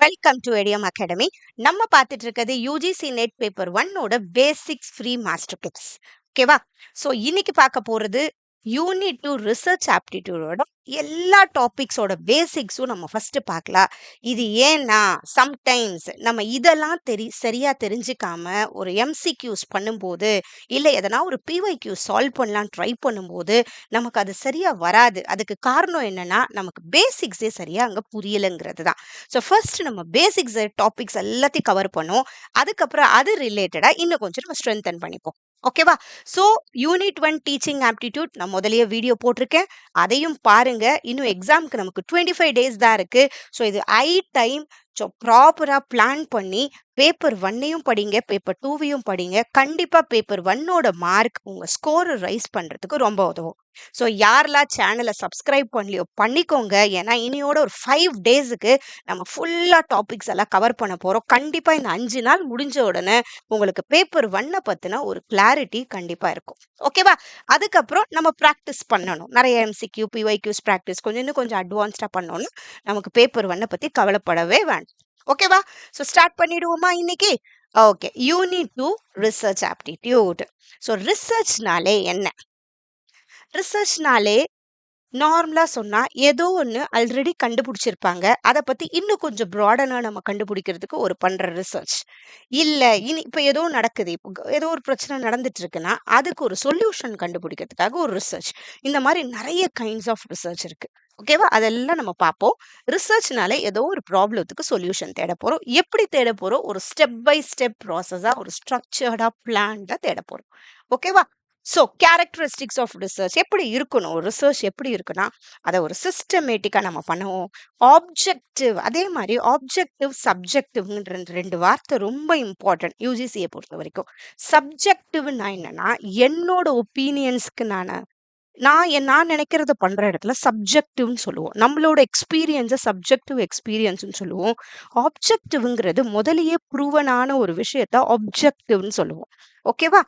Welcome to ATM academy. நம்ம பார்த்துட்டு இருக்கிறது UGC NET paper 1 basics free master class. ஓகேவா? ஸோ இன்னைக்கு பார்க்க போறது யூனிட் 2 ரிசர்ச் ஆப்டிடியூடோட எல்லா டாபிக்ஸோட பேசிக்ஸும் நம்ம ஃபர்ஸ்ட் பார்க்கலாம். இது ஏன்னா சம்டைம்ஸ் நம்ம இதெல்லாம் சரியா தெரிஞ்சுக்காம ஒரு எம்சிக்யூஸ் பண்ணும்போது இல்லை எதனா ஒரு பிஒய்க்யூ சால்வ் பண்ணலாம் ட்ரை பண்ணும்போது நமக்கு அது சரியா வராது. அதுக்கு காரணம் என்னன்னா நமக்கு பேசிக்ஸே சரியா அங்கே புரியலைங்கிறது தான். ஸோ ஃபர்ஸ்ட் நம்ம பேசிக்ஸ் டாபிக்ஸ் எல்லாத்தையும் கவர் பண்ணுவோம். அதுக்கப்புறம் அது ரிலேட்டடாக இன்னும் கொஞ்சம் நம்ம ஸ்ட்ரென்தன் பண்ணிப்போம். ஓகேவா? ஸோ யூனிட் 1 டீச்சிங் ஆப்டிடியூட் நான் முதலியே வீடியோ போட்டிருக்கேன், அதையும் பாருங்க. இன்னும் எக்ஸாமுக்கு நமக்கு 25 டேஸ் தான் இருக்கு. ஸோ இது டைம். ஸோ ப்ராப்பராக பிளான் பண்ணி பேப்பர் 1ஐயும் படிங்க, பேப்பர் 2வையும் படிங்க. கண்டிப்பாக பேப்பர் 1ஓட மார்க் உங்கள் ஸ்கோரை ரைஸ் பண்ணுறதுக்கு ரொம்ப உதவும். ஸோ யாரெல்லாம் சேனலை சப்ஸ்கிரைப் பண்ணலையோ பண்ணிக்கோங்க. ஏன்னா இனியோட ஒரு 5 டேஸுக்கு நம்ம ஃபுல்லாக டாபிக்ஸ் எல்லாம் கவர் பண்ண போகிறோம். கண்டிப்பாக இந்த 5 நாள் முடிஞ்ச உடனே உங்களுக்கு பேப்பர் 1 பற்றின ஒரு கிளாரிட்டி கண்டிப்பாக இருக்கும். ஓகேவா? அதுக்கப்புறம் நம்ம ப்ராக்டிஸ் பண்ணணும். நிறைய எம்சிக்யூ பிஒய்க்யூஸ் ப்ராக்டிஸ் இன்னும் கொஞ்சம் அட்வான்ஸ்டாக பண்ணோன்னா நமக்கு பேப்பர் 1 பற்றி கவலைப்படவே வேண்டாம். ஓகேவா? ஸோ ஸ்டார்ட் பண்ணிடுவோமா இன்னைக்கு? Okay. Unit 2 research aptitude. So ரிசர்ச்னாலே என்ன? ரிசர்ச்னாலே நார்மலா சொன்னா ஏதோ ஒன்று ஆல்ரெடி கண்டுபிடிச்சிருப்பாங்க, அதை பத்தி இன்னும் கொஞ்சம் ப்ராடனா நம்ம கண்டுபிடிக்கிறதுக்கு ஒரு பண்ற ரிசர்ச். இல்ல இப்போ ஏதோ நடக்குது, இப்போ ஏதோ ஒரு பிரச்சனை நடந்துட்டு இருக்குன்னா அதுக்கு ஒரு சொல்யூஷன் கண்டுபிடிக்கிறதுக்காக ஒரு ரிசர்ச். இந்த மாதிரி நிறைய கைண்ட்ஸ் ஆஃப் ரிசர்ச் இருக்கு. ஓகேவா? அதெல்லாம் நம்ம பார்ப்போம். ரிசர்ச்னாலே ஏதோ ஒரு ப்ராப்ளத்துக்கு சொல்யூஷன் தேட போறோம். எப்படி தேட போறோம்? ஒரு ஸ்டெப் பை ஸ்டெப் ப்ராசஸா, ஒரு ஸ்ட்ரக்சர்டா பிளான்டா தேட போறோம். ஓகேவா? ஸோ கேரக்டரிஸ்டிக்ஸ் ஆஃப் ரிசர்ச் எப்படி இருக்கணும்? ரிசர்ச் எப்படி இருக்குன்னா அதை ஒரு சிஸ்டமேட்டிக்காக நம்ம பண்ணுவோம். ஆப்ஜெக்டிவ், அதே மாதிரி ஆப்ஜெக்டிவ் சப்ஜெக்டிவ்ன்ற 2 வார்த்தை ரொம்ப இம்பார்ட்டன்ட் யூஜிசியை பொறுத்த வரைக்கும். சப்ஜெக்டிவ்னா என்னன்னா என்னோட ஒப்பீனியன்ஸ்க்கு நான் நினைக்கிறத பண்ற இடத்துல சப்ஜெக்டிவ்னு சொல்லுவோம். நம்மளோட எக்ஸ்பீரியன்ஸை சப்ஜெக்டிவ் எக்ஸ்பீரியன்ஸ்னு சொல்லுவோம். ஆப்ஜெக்டிவ்ங்கிறது முதலியே ப்ரூவனான ஒரு விஷயத்த ஆப்ஜெக்டிவ்னு சொல்லுவோம். ஓகேவா?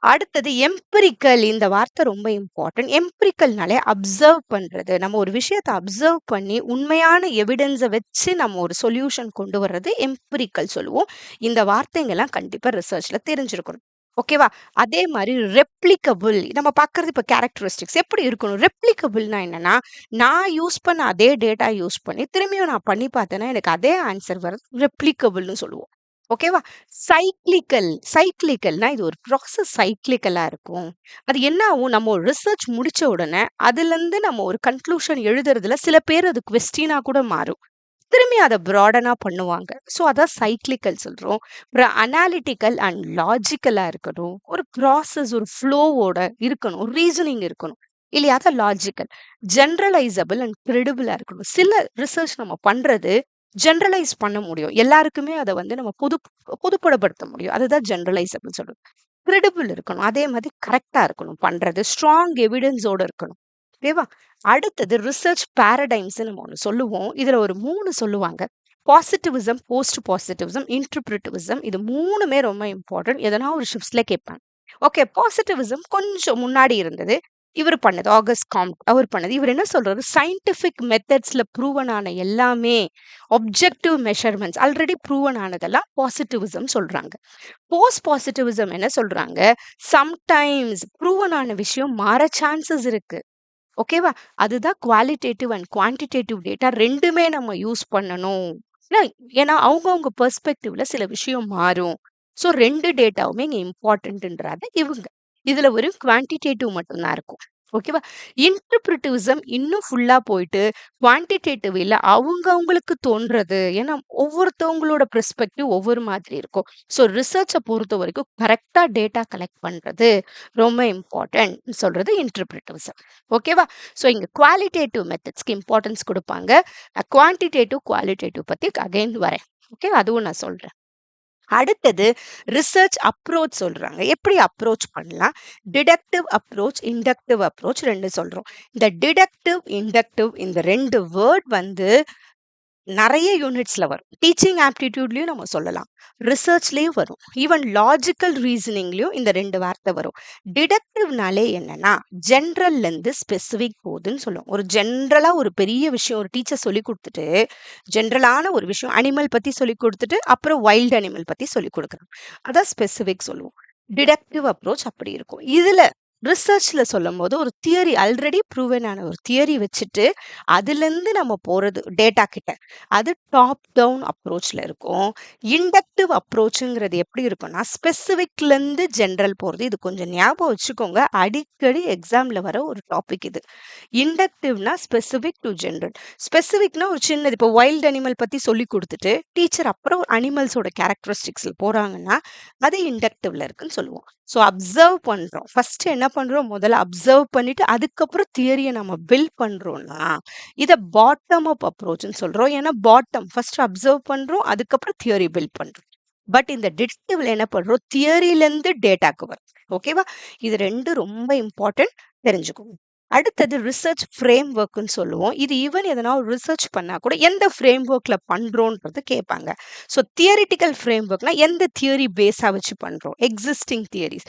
அடுத்தது எம்பிரிக்கல். இந்த வார்த்தை ரொம்ப இம்பார்ட்டன்ட். எம்பிரிக்கல்னாலே அப்சர்வ் பண்றது. நம்ம ஒரு விஷயத்தை அப்சர்வ் பண்ணி உண்மையான எவிடன்ஸை வச்சு நம்ம ஒரு சொல்யூஷன் கொண்டு வர்றது எம்பிரிக்கல் சொல்லுவோம். இந்த வார்த்தைங்கெல்லாம் கண்டிப்பா ரிசர்ச்ல தெரிஞ்சிருக்கணும். ஓகேவா? அதே மாதிரி ரெப்ளிகபிள் நம்ம பார்க்கறது இப்போ கேரக்டரிஸ்டிக்ஸ் எப்படி இருக்கணும்? ரெப்ளிகபிள்னா என்னன்னா நான் யூஸ் பண்ண அதே டேட்டா யூஸ் பண்ணி திரும்பியும் நான் பண்ணி பார்த்தேன்னா எனக்கு அதே ஆன்சர் வர்றது ரெப்ளிகபிள்னு சொல்லுவோம். ஓகேவா? சைக்கிளிக்கல்னா இது ஒரு ப்ராசஸ் சைக்கிளிக்கலா இருக்கும். அது என்ன ஆகும்? நம்ம ஒரு ரிசர்ச் முடிச்ச உடனே அதுலேருந்து நம்ம ஒரு கன்க்ளூஷன் எழுதுறதுல சில பேர் அது கொஸ்டினா கூட மாறும். திரும்பி அதை ப்ராடனா பண்ணுவாங்க. ஸோ அதான் சைக்கிளிக்கல் சொல்றோம். அப்புறம் அனாலிட்டிக்கல் அண்ட் லாஜிக்கலா இருக்கணும். ஒரு ப்ராசஸ், ஒரு ஃப்ளோவோட இருக்கணும். ஒரு ரீசனிங் இருக்கணும். இல்லையா? அதான் லாஜிக்கல். ஜெனரலைசபிள் அண்ட் கிரெடிபிளா இருக்கணும். சில ரிசர்ச் நம்ம பண்றது ஜெனரலைஸ் பண்ண முடியும். எல்லாருக்குமே அதை நம்ம பொதுப்படப்படுத்த முடியும். அதுதான் ஜெனரலைசபிள் சொல்றது. கிரெடிபிள் இருக்கணும். அதே மாதிரி கரெக்டா இருக்கணும் பண்றது. ஸ்ட்ராங் எவிடன்ஸோட இருக்கணும். ஓகேவா? அடுத்தது ரிசர்ச் பேரடைம்ஸ் நம்ம ஒன்று சொல்லுவோம். இதுல ஒரு 3 சொல்லுவாங்க. Positivism, post positivism, interpretivism. இது 3மே ரொம்ப இம்பார்ட்டன்ட். எதனா ஒரு ஷிப்ஸ்ல கேட்பாங்க. ஓகே. பாசிட்டிவிசம் கொஞ்சம் முன்னாடி இருந்தது. இவர் பண்ணது ஆகஸ்ட் காம்ட் அவர் பண்ணது. இவர் என்ன சொல்றாரு? சயின்டிஃபிக் மெத்தட்ஸ்ல ப்ரூவன் ஆன எல்லாமே ஆப்ஜெக்டிவ் மெஷர்மெண்ட்ஸ் ஆல்ரெடி ப்ரூவன் ஆனதெல்லாம் பாசிட்டிவிசம் சொல்றாங்க. போஸ்ட் பாசிட்டிவிசம் என்ன சொல்றாங்க? சம்டைம்ஸ் ப்ரூவன் ஆன விஷயம் மாற சான்சஸ் இருக்கு. ஓகேவா? அதுதான் குவாலிட்டேட்டிவ் அண்ட் குவான்டிடேட்டிவ் டேட்டா 2மே நம்ம யூஸ் பண்ணணும். ஏன்னா அவங்கவங்க பெர்ஸ்பெக்டிவ்ல சில விஷயம் மாறும். ஸோ 2 டேட்டாவுமே இங்க இம்பார்ட்டன்ட்ன்றாங்க இவங்க. இதுல ஒரு குவான்டிடேட்டிவ் மட்டும்தான் இருக்கும். ஓகேவா? இன்டர்பிரிட்டிவிசம் இன்னும் ஃபுல்லா போயிட்டு குவான்டிடேட்டிவ் இல்ல அவங்களுக்கு தோன்றது. ஏன்னா ஒவ்வொருத்தவங்களோட பெர்ஸ்பெக்டிவ் ஒவ்வொரு மாதிரி இருக்கும். ஸோ ரிசர்ச்சை பொறுத்த வரைக்கும் கரெக்டா டேட்டா கலெக்ட் பண்றது ரொம்ப இம்பார்ட்டன்ட் சொல்றது இன்டர்பிரிட்டிவிசம். ஓகேவா? ஸோ இங்க குவாலிட்டேட்டிவ் மெத்தட்ஸ்க்கு இம்பார்ட்டன்ஸ் கொடுப்பாங்க. குவான்டிடேட்டிவ் குவாலிட்டேட்டிவ் பத்தி அகைன் வரேன். ஓகே, அதுவும் நான் சொல்றேன். அடுத்தது ரிசர்ச் அப்ரோச் சொல்றாங்க. எப்படி அப்ரோச் பண்ணலாம்? டிடக்டிவ் அப்ரோச், இண்டக்டிவ் அப்ரோச் 2 சொல்றோம். இந்த டிடக்டிவ், இண்டக்டிவ் இந்த 2 வேர்ட் நெறைய யூனிட்ஸ்ல வரும். டீச்சிங் ஆப்டிட்யூட்லயும் நம்ம சொல்லலாம். ரிசர்ச்லயும் வரும். ஈவன் லாஜிக்கல் ரீசனிங்லயும் இந்த 2 வார்த்தை வரும். டிடக்டிவ்னாலே என்னன்னா, ஜென்ரல்லேருந்து ஸ்பெசிஃபிக் போகுதுன்னு சொல்லுவோம். ஒரு ஜென்ரலா ஒரு பெரிய விஷயம் ஒரு டீச்சர் சொல்லிக் குடுத்துட்டு, ஜென்ரலான ஒரு விஷயம் அனிமல் பத்தி சொல்லிக் குடுத்துட்டு, அப்புறம் வைல்ட் அனிமல் பத்தி சொல்லிக் குடுக்குறாங்க. அதான் ஸ்பெசிஃபிக் சொல்லுவோம். டிடக்டிவ் அப்ரோச் அப்படி இருக்கும். இதுல ரிசர்ச்ல சொல்லும்போது ஒரு தியரி ஆல்ரெடி ப்ரூவன் ஆன ஒரு தியரி வச்சுட்டு, அதுலேருந்து நம்ம போறது டேட்டா கிட்ட. அது டாப் டவுன் அப்ரோச்ல இருக்கும். இண்டக்டிவ் அப்ரோச்சுங்கிறது எப்படி இருக்கும்னா, ஸ்பெசிஃபிக்லேருந்து ஜென்ரல் போறது. இது கொஞ்சம் ஞாபகம் வச்சுக்கோங்க. அடிக்கடி எக்ஸாம்ல வர ஒரு டாபிக் இது. இண்டக்டிவ்னா ஸ்பெசிஃபிக் டு ஜென்ரல். ஸ்பெசிஃபிக்னா ஒரு சின்னது இப்போ வைல்ட் அனிமல் பத்தி சொல்லிக் குடுத்துட்டு, டீச்சர் அப்புறம் அனிமல்ஸோட கேரக்டரிஸ்டிக்ஸ்ல போறாங்கன்னா, அது இண்டக்டிவ்ல இருக்குன்னு சொல்லுவோம். ஸோ அப்சர்வ் பண்றோம். ஃபர்ஸ்ட் என்ன பண்றோம்? முதல்ல அப்சர்வ் பண்ணிட்டு, அதுக்கப்புறம் தியரிய நம்ம பில்ட் பண்றோம்னா, இத பாட்டம் அப் அப்ரோச்ன்னு சொல்றோம். ஏன்னா பாட்டம் ஃபர்ஸ்ட் அப்சர்வ் பண்றோம். அதுக்கப்புறம் தியரி பில்ட் பண்றோம். பட் இந்த டிடக்டிவ்ல என்ன பண்றோம்? தியரிலேருந்து டேட்டாக்கு வரும். ஓகேவா? இது 2 ரொம்ப இம்பார்ட்டன்ட் தெரிஞ்சுக்கோங்க. அடுத்தது ரிசர்ச் ஃப்ரேம் ஒர்க்ன்னு சொல்லுவோம். இது ஈவன் எதனா ஒரு ரிசர்ச் பண்ணா கூட எந்த ஃப்ரேம் ஒர்க்ல பண்றோன்றது கேட்பாங்க. ஸோ தியரிட்டிக்கல் ஃப்ரேம் ஒர்க்னா எந்த தியரி பேஸா வச்சு பண்றோம்? Existing theories.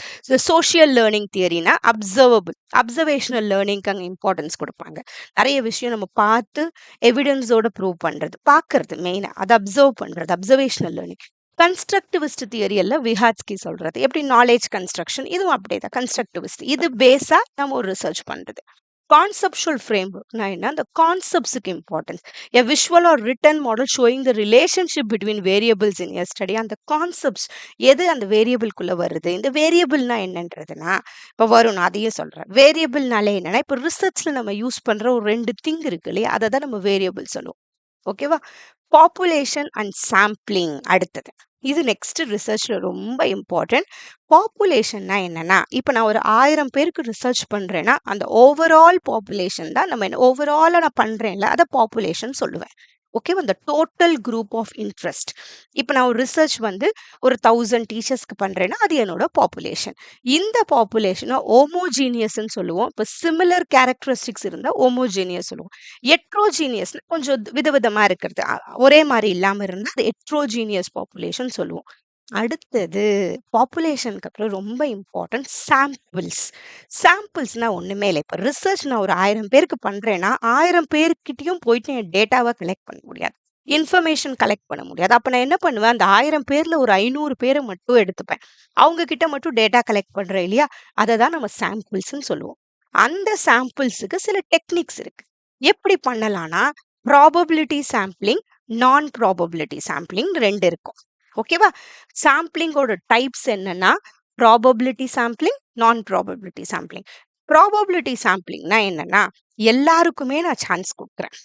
சோஷியல் லேர்னிங் தியரினா அப்சர்வபிள். அப்சர்வேஷனல் லேர்னிங்க்கு அங்க இம்பார்ட்டன்ஸ் குடுப்பாங்க. நெறைய விஷயம் நம்ம பார்த்து எவிடன்ஸோட ப்ரூவ் பண்றது. பார்க்கறது மெயினா. அத அப்சர்வ் பண்றது. Observational learning. கன்ஸ்ட்ரக்டிவிஸ்ட் தியரி எல்லாம் விஹாட்ஸ்கி சொல்றது. எப்படி நாலேஜ் கன்ஸ்ட்ரக்ஷன் இதுவும் அப்படியேதான். கன்ஸ்ட்ரக்டிவிஸ்ட். இது பேஸா நம்ம ஒரு ரிசர்ச் பண்றது. கான்செப்சுவல் ஃப்ரேம்வொர்க்னா என்ன? அந்த கான்செப்ட்ஸ்க்கு importance. A visual or written model showing the relationship between variables in a study. அந்த கான்செப்ட்ஸ் எது அந்த வேரியபிள்குள்ள வருது? இந்த வேரியபிள்னா என்னன்றதுன்னா, இப்போ வரும் நான் அதையும் சொல்றேன். வேரியபிள்னாலே என்னன்னா, இப்போ ரிசர்ச்ல நம்ம யூஸ் பண்ற ஒரு 2 திங் இருக்கு இல்லையா? அதை தான் நம்ம வேரியபிள் சொல்லுவோம். ஓகேவா? பாப்புலேஷன் அண்ட் சாம்பிளிங் அடுத்தது. இது நெக்ஸ்ட் ரிசர்ச்ல ரொம்ப இம்பார்ட்டன்ட். பாப்புலேஷன்னா என்னன்னா, இப்ப நான் ஒரு 1000 பேருக்கு ரிசர்ச் பண்றேன்னா, அந்த ஓவரால் பாப்புலேஷன் தான் நம்ம என்ன ஓவராலா நான் பண்றேன்ல, அத பாப்புலேஷன் சொல்லுவேன். ஓகேவா? அந்த டோட்டல் குரூப் ஆஃப் இன்ட்ரெஸ்ட். இப்ப நான் ஒரு ரிசர்ச் வந்து ஒரு 1000 டீச்சர்ஸ்க்கு பண்றேன்னா, அது என்னோட பாப்புலேஷன். இந்த பாப்புலேஷன ஹோமோஜீனியஸ்ன்னு சொல்லுவோம். இப்ப சிமிலர் கேரக்டரிஸ்டிக்ஸ் இருந்தா ஹோமோஜீனியஸ் சொல்லுவோம். ஹெட்ரோஜீனியஸ்னா கொஞ்சம் விதவிதமா இருக்கிறது. ஒரே மாரி இல்லாம இருந்தா அது ஹெட்ரோஜீனியஸ் பாப்புலேஷன் சொல்லுவோம். அடுத்தது பாப்புலேஷனுக்கு அப்புறம் ரொம்ப இம்பார்ட்டன்ட் சாம்பிள்ஸ். சாம்பிள்ஸ்னா ஒண்ணுமே இல்ல. இப்ப ரிசர்ச் நான் ஒரு 1000 பேருக்கு பண்றேன்னா, 1000 பேர்கிட்டயும் போயிட்டு என் டேட்டாவ கலெக்ட் பண்ண முடியாது. இன்ஃபர்மேஷன் கலெக்ட் பண்ண முடியாது. அப்ப நான் என்ன பண்ணுவேன், அந்த 1000 பேர்ல ஒரு 500 பேர மட்டும் எடுத்துப்பேன். அவங்க கிட்ட மட்டும் டேட்டா கலெக்ட் பண்றேன் இல்லையா? அத தான் நம்ம சாம்பிள்ஸ்ன்னு சொல்லுவோம். அந்த சாம்பிள்ஸுக்கு சில டெக்னிக்ஸ் இருக்கு. எப்படி பண்ணலாம்னா, ப்ராபபிலிட்டி சாம்பிளிங், நான் ப்ராபபிலிட்டி சாம்பிளிங் 2 இருக்கும். ஓகேவா? சாம்பிளிங்கோட டைப்ஸ் என்னன்னா, ப்ராபபிலிட்டி சாம்பிளிங், நான் ப்ராபபிலிட்டி சாம்பிளிங். ப்ராபபிலிட்டி சாம்பிளிங்னா என்னன்னா, எல்லாருக்குமே நான் சான்ஸ் குடுக்குறேன்.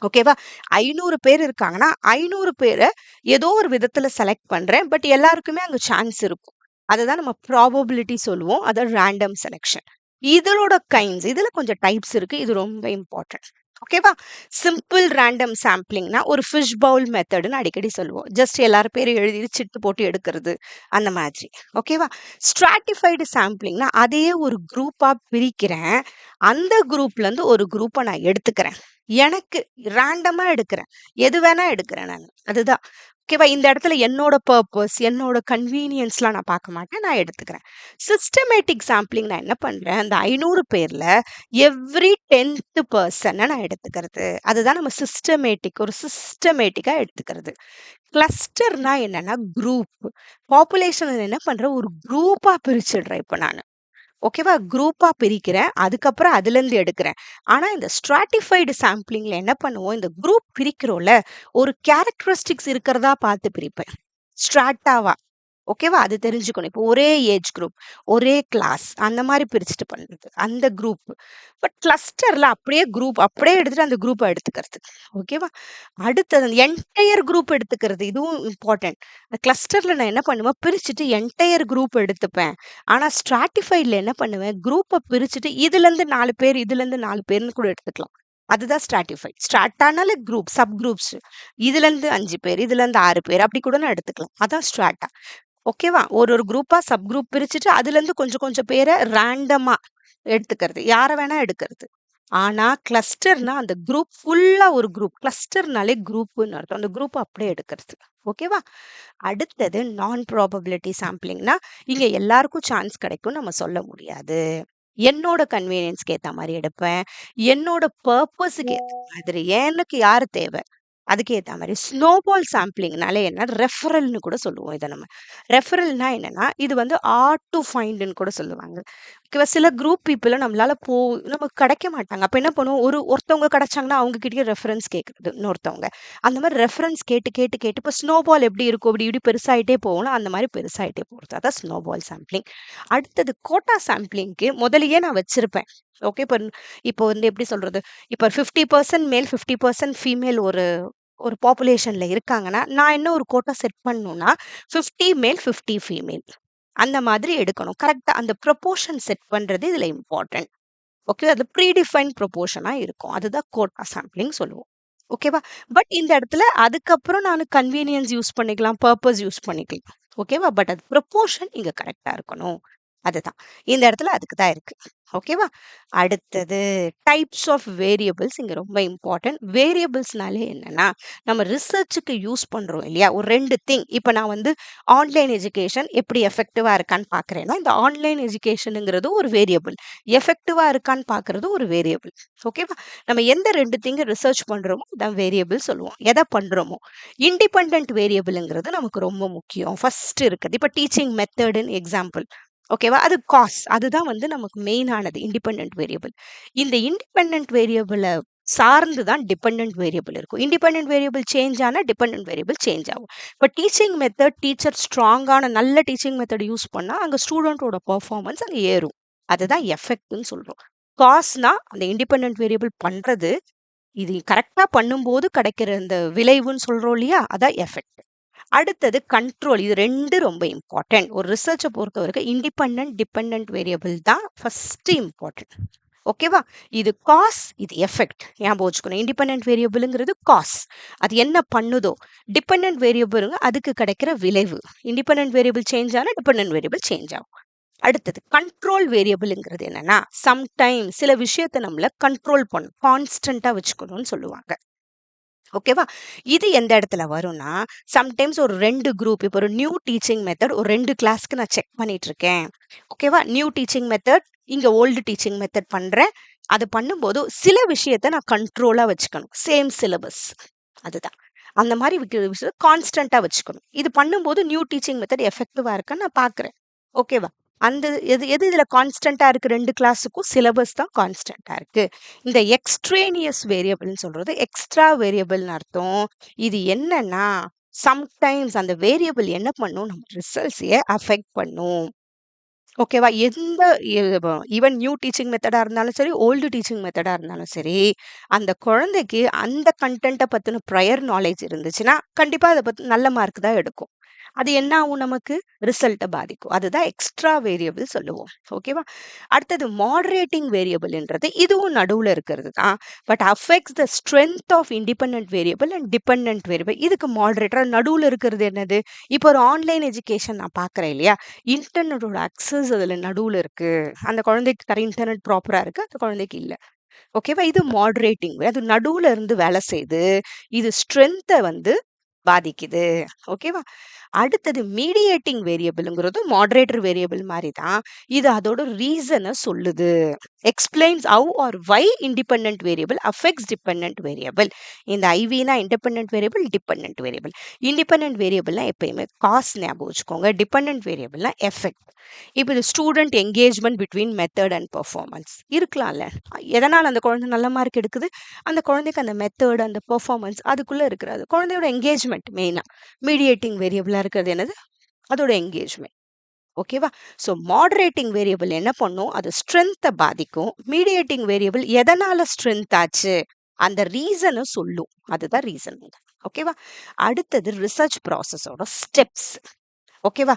ஓகேவா? 500 பேர் இருக்காங்கன்னா, 500 பேர ஏதோ ஒரு விதத்துல செலக்ட் பண்றேன். பட் எல்லாருக்குமே அங்க சான்ஸ் இருக்கும். அததான் நம்ம ப்ராபபிலிட்டி சொல்லுவோம். அத ரேண்டம் செலக்ஷன். இதனோட கைண்ட்ஸ் இதுல கொஞ்சம் டைப்ஸ் இருக்கு. இது ரொம்ப இம்பார்ட்டன்ட். ஓகேவா? சிம்பிள் ரேண்டம் சாம்பிளிங்னா ஒரு ஃபிஷ் பவுல் மெத்தட்ன்னு அடிக்கடி சொல்லுவோம். ஜஸ்ட் எல்லார் பேரும் எழுதி சிட்டு போட்டு எடுக்கிறது அந்த மாதிரி. ஓகேவா? ஸ்ட்ராட்டிஃபைடு சாம்பிளிங்னா அதையே ஒரு குரூப்பா பிரிக்கிறேன். அந்த குரூப்ல இருந்து ஒரு குரூப்ப நான் எடுத்துக்கிறேன். எனக்கு ரேண்டமா எடுக்கிறேன். எது வேணா எடுக்கிறேன் நானு. அதுதான். ஓகேவா? இந்த இடத்துல என்னோட பர்ப்பஸ், என்னோட கன்வீனியன்ஸ்லாம் நான் பார்க்க மாட்டேன். நான் எடுத்துக்கிறேன். சிஸ்டமேட்டிக் சாம்பிளிங் நான் என்ன பண்றேன், அந்த 500 பேர்ல எவ்ரி 10th பெர்சன நான் எடுத்துக்கிறது. அதுதான் நம்ம சிஸ்டமேட்டிக் ஒரு சிஸ்டமேட்டிக்கா எடுத்துக்கிறது. கிளஸ்டர்னா என்னன்னா குரூப். பாப்புலேஷன என்ன பண்றேன், ஒரு குரூப்பா பிரிச்சுடுறேன் இப்ப நானு. ஓகேவா? குரூப்பா பிரிக்கிறேன். அதுக்கப்புறம் அதுலேருந்து எடுக்கிறேன். ஆனா, இந்த ஸ்ட்ராட்டிஃபைடு சாம்பிளிங்ல என்ன பண்ணுவோம், இந்த குரூப் பிரிக்கிறோம்ல, ஒரு கேரக்டரிஸ்டிக்ஸ் இருக்கிறதா பார்த்து பிரிப்பேன். ஸ்ட்ராட்டாவா. ஓகேவா? அது தெரிஞ்சுக்கணும். இப்போ ஒரே ஏஜ் குரூப், ஒரே கிளாஸ் அந்த மாரி பிரிச்சுட்டு பண்றது. அந்த குரூப். பட் கிளஸ்டர்ல அப்படியே குரூப் அப்படியே எடுத்துட்டு அந்த குரூப்ப எடுத்துக்கிறது. ஓகேவா? அடுத்தது என்டயர் குரூப் எடுத்துக்கிறது. இதுவும் இம்பார்ட்டன்ட். கிளஸ்டர்ல நான் என்ன பண்ணுவேன், பிரிச்சுட்டு என்டயர் குரூப் எடுத்துப்பேன். ஆனா ஸ்ட்ராட்டிஃபைட்ல என்ன பண்ணுவேன், குரூப்ப பிரிச்சுட்டு இதுலருந்து 4 பேர், இதுலருந்து 4 பேர்ன்னு கூட எடுத்துக்கலாம். அதுதான் ஸ்ட்ராட்டிஃபைட். ஸ்ட்ராட்டானாலே குரூப், சப் குரூப்ஸ். இதுலருந்து 5 பேர், இதுலருந்து 6 பேர் அப்படி கூட நான் எடுத்துக்கலாம். அதான் ஸ்ட்ராட்டா. ஓகேவா? ஒரு ஒரு குரூப்பா சப் குரூப் பிரிச்சுட்டு அதுலருந்து கொஞ்சம் கொஞ்சம் பேர ரேண்டமா எடுத்துக்கிறது. யார வேணா எடுக்கிறது. ஆனா கிளஸ்டர்னா அந்த குரூப் ஃபுல்லா ஒரு குரூப். கிளஸ்டர்னாலே குரூப்ன்னு அர்த்தம். அந்த குரூப் அப்படியே எடுக்கிறது. ஓகேவா? அடுத்தது நான் ப்ராபபிலிட்டி சாம்பிளிங்னா, இங்க எல்லாருக்கும் சான்ஸ் கிடைக்கும்னு நம்ம சொல்ல முடியாது. என்னோட கன்வீனியன்ஸ்க்கு ஏத்த மாரி எடுப்பேன். என்னோட பர்ப்பஸ்க்கு ஏத்த மாதிரி, எனக்கு யாரு தேவை? அதுக்கு ஏத்த மாரி. ஸ்னோபால் சாம்பிளிங்னாலே என்ன? ரெஃபரல்ன்னு கூட சொல்லுவோம் இத நம்ம. ரெஃபரல்னா என்னன்னா, இது வந்து ஹார்ட் டூ ஃபைண்ட்ன்னு கூட சொல்லுவாங்க. ஓகேவா? சில குரூப் பீப்பிள நம்மளால நமக்கு கிடைக்க மாட்டாங்க. அப்ப என்ன பண்ணுவோம், ஒருத்தவங்க கிடைச்சாங்கன்னா, அவங்க கிட்டயே ரெஃபரன்ஸ் கேட்கறது இன்னொருத்தவங்க. அந்த மாரி ரெஃபரன்ஸ் கேட்டு, கேட்டு, கேட்டு இப்ப ஸ்னோபால் எப்படி இருக்கும்? இப்படி இப்படி பெருசாயிட்டே போகும்ல, அந்த மாரி பெருசாயிட்டே போறது. அதான் ஸ்னோபால் சாம்பிளிங். அடுத்தது கோட்டா சாம்பிளிங்க்கு முதல்லயே நான் வச்சிருப்பேன். ஓகே. இப்போ வந்து எப்படி சொல்றது? இப்ப 50% மேல், 50% ஃபீமேல் ஒரு ஒரு பாப்புலேஷன்ல இருக்காங்கன்னா, நான் என்ன ஒரு கோட்டா செட் பண்ணணும்னா, 50 மேல், 50 ஃபீமேல். அந்த மாதிரி எடுக்கணும். கரெக்ட்டா அந்த ப்ரொபோர்ஷன் செட் பண்றது இதுல இம்பார்ட்டன்ட். ஓகே. அது ப்ரீ டிஃபைன்ட் ப்ரொபோர்ஷனா இருக்கும். அதுதான் கோட்டா சாம்பிளிங் சொல்லுவோம். ஓகேவா? பட் இந்த இடத்துல அதுக்கப்புறம் நானு கன்வீனியன்ஸ் யூஸ் பண்ணிக்கலாம். பர்ப்பஸ் யூஸ் பண்ணிக்கலாம். ஓகேவா? பட் அது ப்ரொபோர்ஷன் இங்க கரெக்ட்டா இருக்கணும். அதுதான். இந்த இடத்துல அதுக்கு தான் இருக்கு. ஓகேவா? அடுத்தது டைப்ஸ் ஆஃப் வேரியபிள்ஸ் இங்க ரொம்ப இம்பார்ட்டன்ட். வேரியபிள்ஸ்னாலே என்னன்னா, நம்ம ரிசர்ச்சுக்கு யூஸ் பண்றோம் இல்லையா? ஒரு 2 இப்ப நான் வந்து ஆன்லைன் எஜுகேஷன் எப்படி எஃபெக்டிவா இருக்கான்னு பார்க்குறேன்னா, இந்த ஆன்லைன் எஜுகேஷனுங்கிறது ஒரு வேரியபிள். எஃபெக்டிவா இருக்கான்னு பார்க்குறது ஒரு வேரியபிள். ஓகேவா? நம்ம எந்த 2 ரிசர்ச் பண்றோமோ, அதான் வேரியபிள் சொல்லுவோம். எத பண்றோமோ. இண்டிபெண்டன்ட் வேரியபிள்ங்கிறது நமக்கு ரொம்ப முக்கியம். ஃபர்ஸ்ட் இருக்குது. இப்ப டீச்சிங் மெத்தடுன்னு எக்ஸாம்பிள். ஓகேவா? அது அதுதான் வந்து நமக்கு மெயினானது இண்டிபெண்டன்ட் வேரியபிள். இந்த இண்டிபெண்டன்ட் வேரியபிள சார்ந்து தான் டிபெண்டன்ட் வேரியபிள் இருக்கும். இண்டிபெண்டன்ட் வேரியபிள் சேஞ்ச் ஆனா, டிபெண்டன்ட் வேரியபிள் சேஞ்ச் ஆகும். இப்ப டீச்சிங் மெத்தட் டீச்சர் ஸ்ட்ராங்கான நல்ல டீச்சிங் மெத்தட் யூஸ் பண்ணா, அங்க ஸ்டூடெண்ட்டோட பெர்ஃபார்மன்ஸ் அங்க ஏறும். அதுதான் எஃபெக்ட்ன்னு சொல்றோம். காஸ்ட்னா அந்த இண்டிபெண்டன்ட் வேரியபிள் பண்றது, இது கரெக்ட்டா பண்ணும்போது கிடைக்கிற இந்த விளைவுன்னு சொல்றோம் இல்லையா? அதான் எஃபெக்ட். அடுத்தது கண்ட்ரோல். இது 2 ரொம்ப இம்பார்ட்டன்ட். ஒரு ரிசர்ச்ச பொறுத்தவரைக்கும் இண்டிபெண்டன்ட், டிபெண்டன்ட் வேரியபிள் தான் ஃபர்ஸ்ட் இம்பார்ட்டன்ட். ஓகேவா? இது இது எஃபெக்ட். ஞாபகம் வச்சுக்கணும். இண்டிபெண்டன்ட் வேரியபிள்ங்கிறது அது என்ன பண்ணுதோ. டிபெண்டன்ட் வேரியபிள்ங்க அதுக்கு கிடைக்கிற விளைவு. இண்டிபெண்டன்ட் வேரியபிள் சேஞ்ச் ஆனா, டிபெண்டன்ட் வேரியபிள் சேஞ்ச் ஆகும். அடுத்தது கண்ட்ரோல் வேரியபிள்ங்கிறது என்னன்னா, சம்டைம் சில விஷயத்த நம்மள கண்ட்ரோல் பண்ணும். கான்ஸ்டன்ட்டா வச்சுக்கணும்னு சொல்லுவாங்க. ஓகேவா? இது எந்த இடத்துல வரும்னா, சம்டைம்ஸ் ஒரு 2 குரூப் இப்போ ஒரு நியூ டீச்சிங் மெத்தட் ஒரு 2 கிளாஸ்க்கு நான் செக் பண்ணிட்டு இருக்கேன். ஓகேவா? நியூ டீச்சிங் மெத்தட், இங்க ஓல்டு டீச்சிங் மெத்தட் பண்றேன். அது பண்ணும்போது சில விஷயத்த நான் கண்ட்ரோலா வச்சுக்கணும். Same syllabus. அதுதான். அந்த மாரி விஷயம் கான்ஸ்டன்ட்டா வச்சுக்கணும். இது பண்ணும்போது நியூ டீச்சிங் மெத்தட் எஃபெக்டிவா இருக்கான்னு நான் பார்க்குறேன். ஓகேவா? அந்த எது எது இதுல கான்ஸ்டன்ட்டா இருக்கு 2 கிளாஸுக்கும் சிலபஸ் தான் கான்ஸ்டன்ட்டா இருக்கு. இந்த எக்ஸ்ட்ரேனியஸ் வேரியபிள்னு சொல்றது எக்ஸ்ட்ரா வேரியபிள்னு அர்த்தம். இது என்னன்னா, சம்டைம்ஸ் அந்த வேரியபிள் என்ன பண்ணும்? நம்ம ரிசல்ட்ஸயே அஃபெக்ட் பண்ணும். ஓகேவா? ஈவன் நியூ டீச்சிங் மெத்தடா இருந்தாலும் சரி, ஓல்டு டீச்சிங் மெத்தடா இருந்தாலும் சரி, அந்த குழந்தைக்கு அந்த கன்டென்ட்ட பத்தின ப்ரையர் நாலேட்ஜ் இருந்துச்சுன்னா, கண்டிப்பா அத பத்தி நல்ல மார்க் தான் எடுக்கும். அது என்ன ஆகும் நமக்கு? ரிசல்ட்ட பாதிக்கும். அதுதான் எக்ஸ்ட்ரா வேரியபிள் சொல்லுவோம். ஓகேவா? அடுத்தது மாடரேட்டிங் வேரியபிள்ன்றது இதுவும் நடுவுல இருக்கிறது தான். But affects the strength of independent variable and dependent variable. இதுக்கு மாடரேட்டரா நடுவுல இருக்கிறது என்னது? இப்போ ஒரு ஆன்லைன் எஜுகேஷன் நான் பார்க்குறேன் இல்லையா? இன்டர்நெட்டோட அக்சஸ் அதுல நடுவுல இருக்கு. அந்த குழந்தைக்கு இன்டர்நெட் ப்ராப்பரா இருக்கு. அந்த குழந்தைக்கு இல்ல. ஓகேவா? இது மாடரேட்டிங். அது நடுவுல இருந்து வேலை செய்யுது. இது ஸ்ட்ரென்த்த வந்து பாதிக்குது. ஓகேவா? அடுத்தது மீடியேட்டிங் வேரியபிள்ங்கிறது மாடரேட்டர் வேரியபிள் மாரி தான். இது அதோட ரீசன சொல்லுது. Explains how or why independent variable affects dependent variable. இந்த ஐவினா independent variable, dependent variable. Independent வேரியபிள்னா எப்பயுமே ஞாபகம் வச்சுக்கோங்க. டிபெண்டன்ட் வேரியபிள்னா எஃபெக்ட். இப்ப இது student engagement between method and performance இருக்கலாம்ல. எதனால அந்த குழந்தை நல்ல மார்க் எடுக்குது? அந்த குழந்தைக்கு அந்த மெத்தட், அந்த பெர்ஃபார்மன்ஸ் அதுக்குள்ள இருக்கிறது. குழந்தையோட என்கேஜ்மென்ட் மெயினா. மீடியேட்டிங் வேரியபிளா இருக்கிறது என்னது? அதோட என்கேஜ்மென்ட். ஓகேவா? ஸோ மாடரேட்டிங் வேரியபிள் என்ன பண்ணும்? அது ஸ்ட்ரென்த்த பாதிக்கும். மீடியேட்டிங் வேரியபிள் எதனால ஸ்ட்ரென்த் ஆச்சு? அந்த ரீசன சொல்லும். அதுதான் ரீசன். ஓகேவா? அடுத்தது ரிசர்ச் ப்ராசஸோட ஸ்டெப்ஸ். ஓகேவா?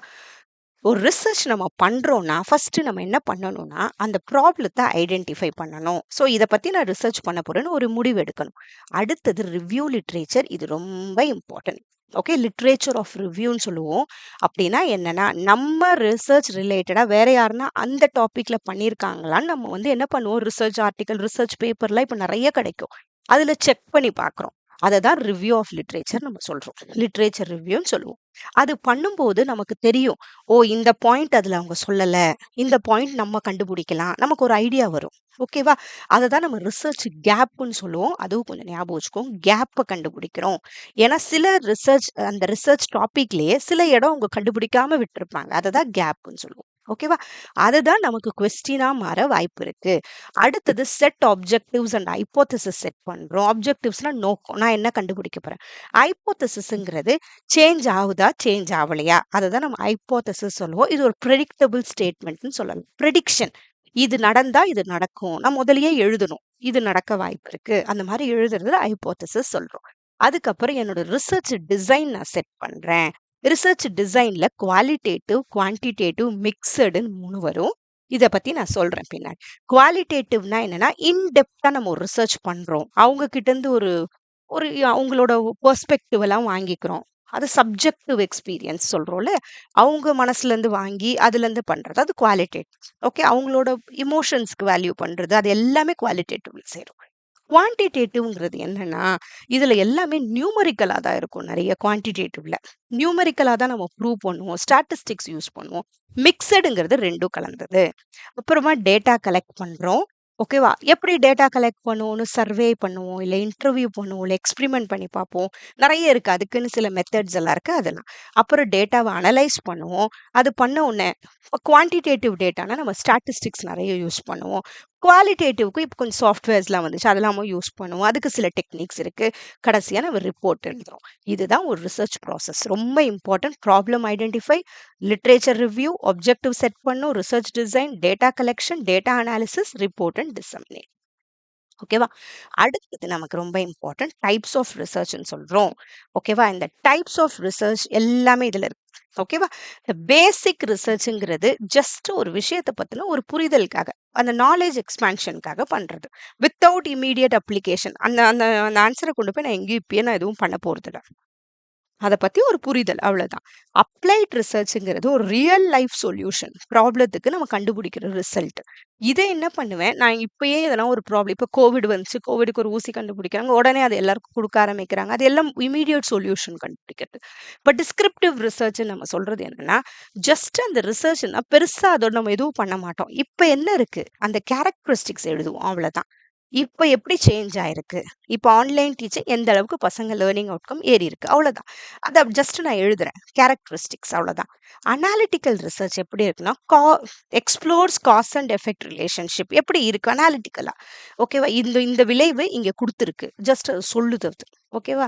ஒரு ரிசர்ச் நம்ம பண்றோம்னா, ஃபர்ஸ்ட் நம்ம என்ன பண்ணணும்னா, அந்த ப்ராப்ளத்த ஐடென்டிஃபை பண்ணணும். ஸோ இத பத்தி நான் ரிசர்ச் பண்ண போறேன்னு ஒரு முடிவு எடுக்கணும். அடுத்தது ரிவ்யூ லிட்ரேச்சர். இது ரொம்ப இம்பார்ட்டன்ட். ஓகே. லிட்ரேச்சர் ஆஃப் ரிவ்யூன்னு சொல்லுவோம். அப்படின்னா என்னன்னா, நம்ம ரிசர்ச் ரிலேட்டடா வேற யாருன்னா அந்த டாபிக்ல பண்ணியிருக்காங்களான்னு நம்ம வந்து என்ன பண்ணுவோம், ரிசர்ச் ஆர்டிக்கல், ரிசர்ச் பேப்பர்லாம் இப்ப நெறைய கிடைக்கும். அதுல செக் பண்ணி பார்க்குறோம். அததான் ரிவ்யூ ஆஃப் லிட்ரேச்சர் நம்ம சொல்றோம். லிட்ரேச்சர் ரிவ்யூன்னு சொல்லுவோம். அது பண்ணும்போது நமக்கு தெரியும். ஓ! இந்த பாயிண்ட் அதுல அவங்க சொல்லல. இந்த பாயிண்ட் நம்ம கண்டுபிடிக்கலாம். நமக்கு ஒரு ஐடியா வரும். ஓகேவா? அததான் நம்ம ரிசர்ச் கேப்ன்னு சொல்லுவோம். அதுவும் கொஞ்சம் ஞாபகம் வச்சுக்கோங்க. கேப்ப கண்டுபிடிக்கிறோம். ஏன்னா சில அந்த ரிசர்ச் டாபிக்லயே சில இடம் அவங்க கண்டுபிடிக்காம விட்டுருப்பாங்க. அததான் கேப்ன்னு சொல்லுவோம். ஓகேவா? அதுதான் நமக்கு கொஸ்டினா மாற வாய்ப்பு இருக்கு. அடுத்தது set objectives and hypothesis set பண்றோம். ஆப்ஜெக்டிவ்ஸ்னா நோக்கம். நான் என்ன கண்டுபிடிக்க போறேன். ஹைப்போதசிஸ்ங்கிறது சேஞ்ச் ஆகுதா? சேஞ்ச் ஆவலையா? அததான் நம்ம ஹைப்போதசிஸ் சொல்லுவோம். இது ஒரு பிரெடிக்டபிள் ஸ்டேட்மெண்ட்ன்னு சொல்லலாம். பிரெடிக்ஷன். இது நடந்தா இது நடக்கும். நான் முதல்லயே எழுதணும். இது நடக்க வாய்ப்பு இருக்கு. அந்த மாரி எழுதுறது ஹைப்போதசிஸ் சொல்றோம். அதுக்கப்புறம் என்னோட ரிசர்ச் டிசைன் நான் செட் பண்றேன். ரிசர்ச் டிசைன்ல குவாலிட்டேட்டிவ், குவான்டிடேட்டிவ், மிக்ஸ்டுன்னு 3 வரும். இத பத்தி நான் சொல்றேன் பின்னாடி. குவாலிட்டேட்டிவ்னா என்னன்னா, இன் டெப்த்தா நம்ம ஒரு ரிசர்ச் பண்றோம். அவங்க கிட்ட இருந்து ஒரு ஒரு அவங்களோட பெர்ஸ்பெக்டிவ் எல்லாம் வாங்கிக்கிறோம். அது சப்ஜெக்டிவ் எக்ஸ்பீரியன்ஸ் சொல்றோம்ல. அவங்க மனசுல இருந்து வாங்கி அதுல இருந்து பண்றது. அது குவாலிட்டேட்டிவ். ஓகே. அவங்களோட எமோஷன்ஸ்க்கு வேல்யூ பண்றது. அது எல்லாமே குவாலிட்டேட்டிவ்ல சேரும். குவான்டிடேட்டிவ்ங்கிறது என்னன்னா, இதுல எல்லாமே நியூமெரிக்கலா தான் இருக்கும் நெறைய குவான்டிடேட்டிவ்ல. நியூமெரிக்கலா தான் நம்ம ப்ரூவ் பண்ணுவோம். ஸ்டாட்டிஸ்டிக்ஸ் யூஸ் பண்ணுவோம். மிக்ஸ்டுங்கிறது 2ம் கலந்தது. அப்புறமா டேட்டா கலெக்ட் பண்றோம். ஓகேவா? எப்படி டேட்டா கலெக்ட் பண்ணுவோம்னு சர்வே பண்ணுவோம், இல்ல இன்டர்வியூ பண்ணுவோம், இல்ல எக்ஸ்பெரிமென்ட் பண்ணி பார்ப்போம். நெறைய இருக்கு. அதுக்குன்னு சில மெத்தட்ஸ் எல்லாம் இருக்கு அதெல்லாம். அப்புறம் டேட்டாவ அனலைஸ் பண்ணுவோம். அது பண்ண உடனே குவான்டிடேட்டிவ் டேட்டானா நம்ம ஸ்டாட்டிஸ்டிக்ஸ் நெறைய யூஸ் பண்ணுவோம். குவாலிட்டேட்டிவ்க்கு இப்ப கொஞ்சம் சாஃப்ட்வேர்ஸ்லாம் வந்துச்சு. அதெல்லாமும் யூஸ் பண்ணுவோம். அதுக்கு சில டெக்னிக்ஸ் இருக்கு. கடைசியா நம்ம ரிப்போர்ட் எழுதுறோம். இதுதான் ஒரு ரிசர்ச் ப்ராசஸ். ரொம்ப important. Problem identify, literature review, objective set பண்ணும், research design, data collection, data analysis, report and disseminate. ஓகேவா? அடுத்தது நமக்கு ரொம்ப இம்பார்ட்டன்ட் டைப்ஸ் ஆஃப் ரிசர்ச்ன்னு சொல்றோம். ஓகேவா? இந்த டைப்ஸ் ஆஃப் ரிசர்ச் எல்லாமே இதுல இருக்கு. ஓகேவா? இந்த பேசிக் ரிசர்ச்ங்கிறது ஜஸ்ட் ஒரு விஷயத்த பத்தின ஒரு புரிதலுக்காக, அந்த நாலேட்ஜ் எக்ஸ்பான்ஷன்க்காக பண்றது. Without immediate application. அந்த அந்த அந்த ஆன்ஸர கொண்டு போய் நான் எங்கேயும் இப்பயே நான் எதுவும் பண்ண போறதில்ல. அத பத்தி ஒரு புரிதல் அவ்வளவுதான். அப்ளைட் ரிசர்ச்ங்கிறது ஒரு ரியல் லைஃப் சொல்யூஷன். ப்ராப்ளத்துக்கு நம்ம கண்டுபிடிக்கிற ரிசல்ட். இத என்ன பண்ணுவேன், நான் இப்பயே எதனா ஒரு ப்ராப்ளம் இப்ப கோவிட் வந்துச்சு. கோவிட்க்கு ஒரு ஊசி கண்டுபிடிக்கிறாங்க. உடனே அது எல்லாருக்கும் குடுக்க ஆரம்பிக்கிறாங்க. அது எல்லாம் இம்மீடியட் சொல்யூஷன் கண்டுபிடிக்கிறது. இப்ப டிஸ்கிரிப்டிவ் ரிசர்ச்ன்னு நம்ம சொல்றது என்னன்னா, ஜஸ்ட் அந்த ரிசர்ச்னா பெருசா அதோட நம்ம எதுவும் பண்ண மாட்டோம். இப்ப என்ன இருக்கு? அந்த கேரக்டரிஸ்டிக்ஸ் எழுதுவோம் அவ்வளவுதான். இப்ப எப்படி சேஞ்ச் ஆயிருக்கு? இப்ப ஆன்லைன் டீச்சிங் எந்த அளவுக்கு பசங்க லேர்னிங் அவுட்கம் ஏறியிருக்கு. அவ்வளோதான். அத ஜஸ்ட் நான் எழுதுறேன். கேரக்டரிஸ்டிக்ஸ் அவ்வளோதான். அனாலிட்டிக்கல் ரிசர்ச் எப்படி இருக்குன்னா, explores cause and effect relationship எப்படி இருக்கு அனாலிட்டிக்கலா. ஓகேவா? இந்த இந்த விளைவு இங்க குடுத்துருக்கு. ஜஸ்ட் அது சொல்லுது அது. ஓகேவா?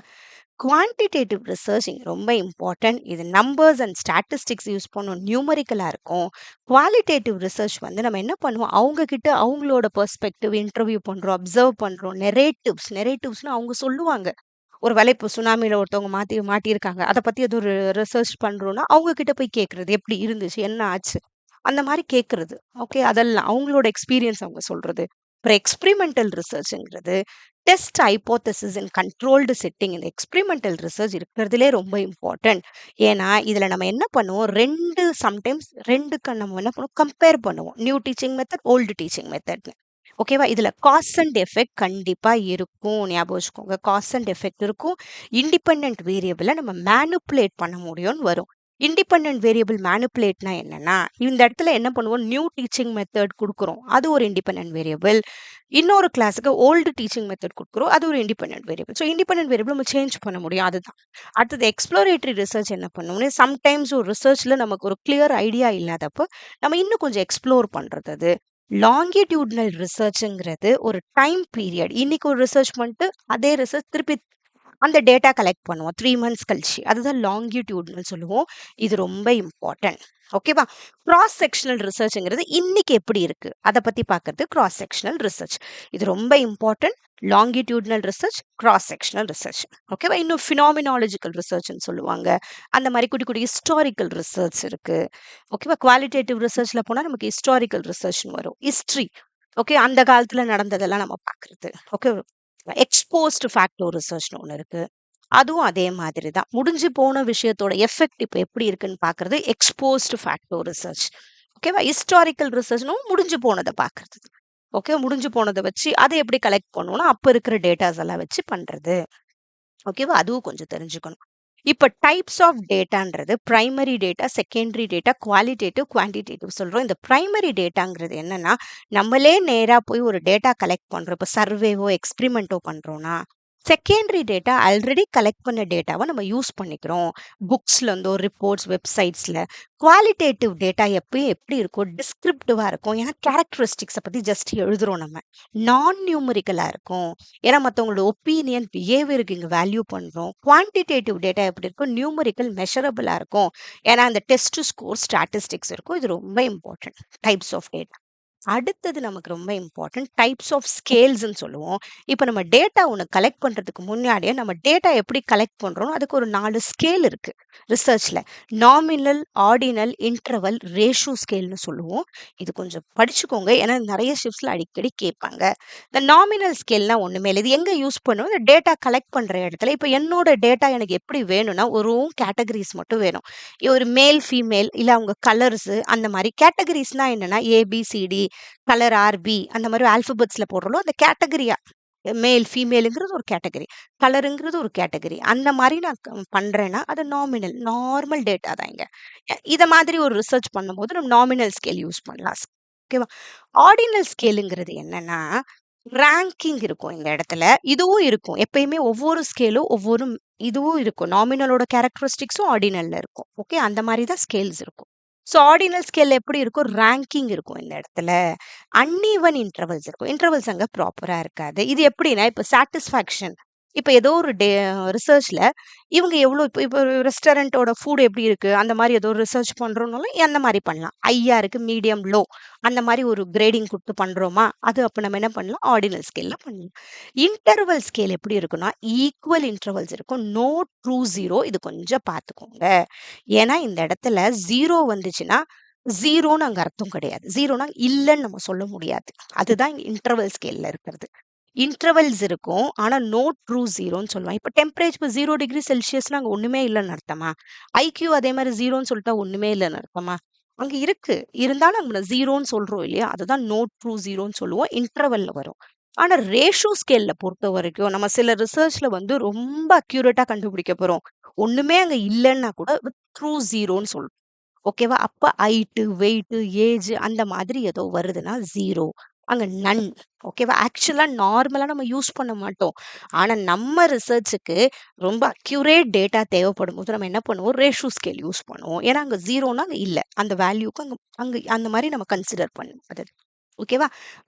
குவான்டிடேட்டிவ் ரிசர்ச் இங்க ரொம்ப இம்பார்ட்டன்ட். இது நம்பர்ஸ் அண்ட் ஸ்டாட்டிஸ்டிக்ஸ் யூஸ் பண்ணும். நியூமெரிக்கலா இருக்கும். குவாலிட்டேட்டிவ் ரிசர்ச் வந்து நம்ம என்ன பண்ணுவோம், அவங்க கிட்ட அவங்களோட பெர்ஸ்பெக்டிவ் இன்டர்வியூ பண்றோம், அப்சர்வ் பண்றோம். நெரேட்டிவ்ஸ்னா அவங்க சொல்லுவாங்க. ஒரு வேளை இப்போ சுனாமில ஒருத்தவங்க மாட்டியிருக்காங்க. அத பத்தி ஏதோ ஒரு ரிசர்ச் பண்றோம்னா, அவங்க கிட்ட போய் கேட்கறது. எப்படி இருந்துச்சு? என்ன ஆச்சு? அந்த மாரி கேட்கறது. ஓகே. அதெல்லாம் அவங்களோட எக்ஸ்பீரியன்ஸ் அவங்க சொல்றது. அப்புறம் எக்ஸ்பெரிமெண்டல் ரிசர்ச்ங்கிறது டெஸ்ட் ஹைப்போதசிஸ் இன் கண்ட்ரோல்டு செட்டிங். இந்த எக்ஸ்பெரிமெண்டல் ரிசர்ச் இருக்கிறதுலே ரொம்ப இம்பார்ட்டன்ட். ஏன்னா, இதுல நம்ம என்ன பண்ணுவோம், 2 சம்டைம்ஸ் 2க்கு நம்ம என்ன பண்ணுவோம், கம்பேர் பண்ணுவோம். New teaching method, old teaching மெத்தட்ன்னு. ஓகேவா? இதுல காஸ் அண்ட் எஃபெக்ட் கண்டிப்பா இருக்கும். ஞாபகம் வச்சுக்கோங்க. காஸ் அண்ட் எஃபெக்ட் இருக்கும். இண்டிபெண்டன்ட் வேரியபிள நம்ம மேனிபுலேட் பண்ண முடியும்னு வரும். இண்டிபெண்டன்ட் வேரியபிள் மேனிபுலேட்னா என்னன்னா, இந்த இடத்துல என்ன பண்ணுவோம், நியூ டீச்சிங் மெத்தட் குடுக்குறோம். அது ஒரு இண்டிபெண்டன்ட் வேரியபிள். இன்னொரு கிளாஸ்க்கு ஓல்டு டீச்சிங் மெத்தட் குடுக்குறோம். அது ஒரு independent variable. So independent variable நம்ம சேஞ்ச் பண்ண முடியும். அதுதான். அடுத்தது எக்ஸ்ப்ளோரேட்டரி ரிசர்ச் என்ன பண்ணுவோம்னா, சம்டைம்ஸ் ஒரு ரிசர்ச்ல நமக்கு ஒரு கிளியர் ஐடியா இல்லாதப்போ, நம்ம இன்னும் கொஞ்சம் எக்ஸ்ப்ளோர் பண்றது அது. லாங்கிட்யூட்னல் ரிசர்ச்ங்கிறது ஒரு டைம் பீரியட். இன்னைக்கு ஒரு ரிசர்ச் பண்ணிட்டு, அதே ரிசர்ச் திருப்பி அந்த டேட்டா கலெக்ட் பண்ணுவோம் 3 months கழிச்சு. அதுதான் லாங்கிடியூட்னல் சொல்லுவோம். இது ரொம்ப இம்பார்ட்டன்ட். ஓகேவா? கிராஸ் செக்ஷனல் ரிசர்ச்ங்கிறது இன்னைக்கு எப்படி இருக்கு அதை பத்தி பார்க்கறது கிராஸ் செக்ஷனல் ரிசர்ச். இது ரொம்ப important. Longitudinal research, cross sectional research. ஓகேவா? இன்னும் ஃபினாமினாலஜிக்கல் ரிசர்ச்னு சொல்லுவாங்க. அந்த மாதிரி குட்டி குட்டி ஹிஸ்டாரிக்கல் ரிசர்ச் இருக்கு. ஓகேவா? குவாலிட்டேட்டிவ் ரிசர்ச்ல போனா நமக்கு ஹிஸ்டாரிக்கல் ரிசர்ச்னு வரும். ஹிஸ்ட்ரி. ஓகே, அந்த காலத்துல நடந்ததெல்லாம் நம்ம பார்க்கறது. ஓகே, எக்ஸ்போஸ்ட் ஃபேக்டர் ரிசர்ச்னு ஒன்று இருக்கு. அதுவும் அதே மாதிரி தான். முடிஞ்சு போன விஷயத்தோட எஃபெக்ட் இப்போ எப்படி இருக்குன்னு பார்க்கறது எக்ஸ்போஸ்ட் ஃபேக்டர் ரிசர்ச். ஓகேவா? ஹிஸ்டாரிக்கல் ரிசர்ச்னும் முடிஞ்சு போனதை பார்க்கறது. ஓகே, முடிஞ்சு போனதை வச்சு அதை எப்படி கலெக்ட் பண்ணுவோம்னா அப்போ இருக்கிற டேட்டாஸ் எல்லாம் வச்சு பண்றது. ஓகேவா? அதுவும் கொஞ்சம் தெரிஞ்சுக்கணும். இப்போ டைப்ஸ் ஆஃப் டேட்டான்றது primary data, secondary data, qualitative, quantitative சொல்றோம். இந்த பிரைமரி டேட்டாங்கிறது என்னன்னா நம்மளே நேரா போய் ஒரு டேட்டா கலெக்ட் பண்றோம். இப்போ சர்வேவோ எக்ஸ்பிரிமெண்ட்டோ பண்றோம்னா, செகண்டரி டேட்டா ஆல்ரெடி கலெக்ட் பண்ண டேட்டாவை நம்ம யூஸ் பண்ணிக்கிறோம். புக்ஸ்ல இருந்தோ, ரிப்போர்ட்ஸ், வெப்சைட்ஸ்ல. குவாலிட்டேட்டிவ் டேட்டா எப்பயும் எப்படி இருக்கும்? டிஸ்கிரிப்டிவா இருக்கும். ஏன்னா கேரக்டரிஸ்டிக்ஸை பத்தி ஜஸ்ட் எழுதுறோம் நம்ம. நான் நியூமரிக்கலா இருக்கும். ஏன்னா மற்றவங்களோட ஒப்பீனியன், பிஹேவியருக்கு இங்கே வேல்யூ பண்ணுறோம். குவான்டிடேட்டிவ் டேட்டா எப்படி இருக்கும்? நியூமரிக்கல், மெஷரபிளாக இருக்கும். ஏன்னா அந்த டெஸ்ட் ஸ்கோர், ஸ்டாட்டிஸ்டிக்ஸ் இருக்கும். இது ரொம்ப இம்பார்ட்டன்ட் டைப்ஸ் ஆஃப் டேட்டா. அடுத்தது நமக்கு ரொம்ப இம்பார்ட்டன்ட் டைப்ஸ் ஆஃப் ஸ்கேல்ஸ்ன்னு சொல்லுவோம். இப்போ நம்ம டேட்டா ஒன்று கலெக்ட் பண்ணுறதுக்கு முன்னாடியே நம்ம டேட்டா எப்படி கலெக்ட் பண்ணுறோம் அதுக்கு ஒரு 4 ஸ்கேல் இருக்கு ரிசர்ச்ல. நாமினல், ஆர்டினல், இன்டர்வல், ரேஷியோ ஸ்கேல்னு சொல்லுவோம். இது கொஞ்சம் படிச்சுக்கோங்க, ஏன்னா நிறைய ஷிஃப்ட்ஸ்ல அடிக்கடி கேட்பாங்க. இந்த நாமினல் ஸ்கேல்னா ஒண்ணுமே இல்லை. இது எங்க யூஸ் பண்ணுவோம்? இந்த டேட்டா கலெக்ட் பண்ற இடத்துல. இப்போ என்னோட டேட்டா எனக்கு எப்படி வேணும்னா ஒரு கேட்டகரிஸ் மட்டும் வேணும். ஒரு மேல், ஃபீமேல், இல்லை அவங்க கலர்ஸ், அந்த மாதிரி கேட்டகரிஸ்னா என்னன்னா ஏபிசிடி, கலர் ஆர்பி, அந்த மாதிரி ஆல்பபெட்ஸ்ல போடுறோம். அந்த கேட்டகரியா மேல், ஃபீமேலுங்கிறது ஒரு கேட்டகரி, கலருங்கிறது ஒரு கேட்டகரி. அந்த மாதிரி நான் பண்றேன்னா அது நாமினல், நார்மல் டேட்டா தான். இங்க இத மாதிரி ஒரு ரிசர்ச் பண்ணும்போது நம்ம நாமினல் ஸ்கேல் யூஸ் பண்ணலாம். ஓகேவா? ஆர்டினல் ஸ்கேலுங்கிறது என்னன்னா ரேங்கிங் இருக்கும் இந்த இடத்துல. இதுவும் இருக்கும். எப்பயுமே ஒவ்வொரு ஸ்கேலும் ஒவ்வொரு இதுவும் இருக்கும். நாமினலோட கேரக்டரிஸ்டிக்ஸும் ஆர்டினல்ல இருக்கும். ஓகே, அந்த மாதிரி தான் ஸ்கேல்ஸ் இருக்கும். ஸோ ஆர்டினல் ஸ்கேல்ல எப்படி இருக்கும்? ரேங்கிங் இருக்கும் இந்த இடத்துல. அன்ஈவன் இன்டர்வல்ஸ் இருக்கும். இன்டர்வல்ஸ் அங்க ப்ராப்பரா இருக்காது. இது எப்படின்னா இப்போ சாட்டிஸ்ஃபேக்ஷன். இப்போ ஏதோ ஒரு ரிசர்ச்ல இவங்க எவ்வளோ இப்போ இப்போ ரெஸ்டாரண்ட்டோட ஃபுட் எப்படி இருக்கு அந்த மாதிரி ஏதோ ரிசர்ச் பண்றோம்னாலும் அந்த மாதிரி பண்ணலாம். ஐயா இருக்கு, மீடியம், லோ, அந்த மாதிரி ஒரு கிரேடிங் கொடுத்து பண்றோமா அது அப்போ நம்ம என்ன பண்ணலாம்? ஆர்டினல் ஸ்கேல்ல பண்ணலாம். இன்டர்வல் ஸ்கேல் எப்படி இருக்குன்னா ஈக்குவல் இன்டர்வல்ஸ் இருக்கும். No true zero. இது கொஞ்சம் பார்த்துக்கோங்க. ஏன்னா இந்த இடத்துல ஜீரோ வந்துச்சுன்னா ஜீரோன்னு அங்க அர்த்தம் கிடையாது. ஜீரோனா இல்லைன்னு நம்ம சொல்ல முடியாது. அதுதான் இன்டர்வல் ஸ்கேல்ல இருக்கிறது. இன்டர்வல்ஸ் இருக்கும். ஆனா நோ ட்ரூ ஜீரோன்னு சொல்லுவாங்க. இப்போ டெம்பரேச்சர் 0°C அங்க ஒண்ணுமே இல்லைன்னு அர்த்தமா? ஐக்யூ அதே மாதிரி ஜீரோன்னு சொல்லிட்டா ஒண்ணுமே இல்லைன்னு அர்த்தமா? அங்க இருக்கு. இருந்தாலும் நம்ம ஜீரோன்னு சொல்றோம் இல்லையா? அதுதான் நோ ட்ரூ ஜீரோன்னு சொல்லுவோம். இன்டர்வல்ல வரும். ஆனா ரேஷியோ ஸ்கேல்ல பொறுத்த வரைக்கும் நம்ம சில ரிசர்ச்ல வந்து ரொம்ப அக்யூரேட்டா கண்டுபிடிக்க போறோம். ஒண்ணுமே அங்க இல்லைன்னா கூட ட்ரூ ஜீரோன்னு சொல்றோம். ஓகேவா? அப்ப ஹைட்டு, வெயிட்டு, ஏஜ் அந்த மாதிரி ஏதோ வருதுன்னா ஜீரோ. அங்க நன். ஓகேவா? ஆக்சுவலா நார்மலா நம்ம யூஸ் பண்ண மாட்டோம். ஆனா நம்ம ரிசர்ச்சுக்கு ரொம்ப அக்யூரேட் டேட்டா தேவைப்படும் போது நம்ம என்ன பண்ணுவோம்? ரேஷியோ ஸ்கேல் யூஸ் பண்ணுவோம். ஏன்னா அங்க ஜீரோனா அங்க இல்ல. அந்த வேல்யூக்கு அங்க அங்க அந்த மாதிரி நம்ம கன்சிடர் பண்ணுவோம். அது ஓகேவா?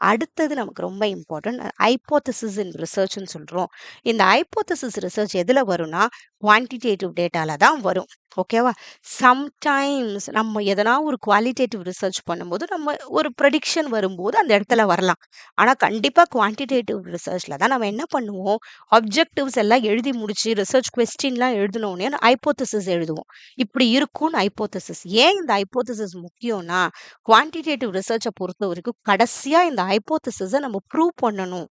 அடுத்தது நமக்கு ரொம்ப இம்பார்ட்டன்ட் ஹைப்போதசிஸ் இன் ரிசர்ச்னு சொல்றோம். இந்த ஹைப்போதசிஸ் ரிசர்ச் எதுல வரும்னா குவான்டிடேட்டிவ் டேட்டால தான் வரும். ஓகேவா? சம்டைம்ஸ் நம்ம எதனா ஒரு குவாலிட்டேட்டிவ் ரிசர்ச் பண்ணும்போது நம்ம ஒரு ப்ரெடிக்ஷன் வரும்போது அந்த இடத்துல வரலாம். ஆனா கண்டிப்பா குவான்டிடேட்டிவ் ரிசர்ச்ல தான் நம்ம என்ன பண்ணுவோம்? ஆப்ஜெக்டிவ்ஸ் எல்லாம் எழுதி முடிச்சு ரிசர்ச் கொஸ்டின்லாம் எழுதினோடனே ஹைப்போதசிஸ் எழுதுவோம். இப்படி இருக்கும்னு ஹைப்போதசிஸ். ஏன் இந்த ஹைப்போதசிஸ் முக்கியம்னா குவான்டிடேட்டிவ் ரிசர்ச்சை பொறுத்த வரைக்கும் கடைசியா இந்த ஹைப்போதசிஸை நம்ம ப்ரூவ் பண்ணணும்.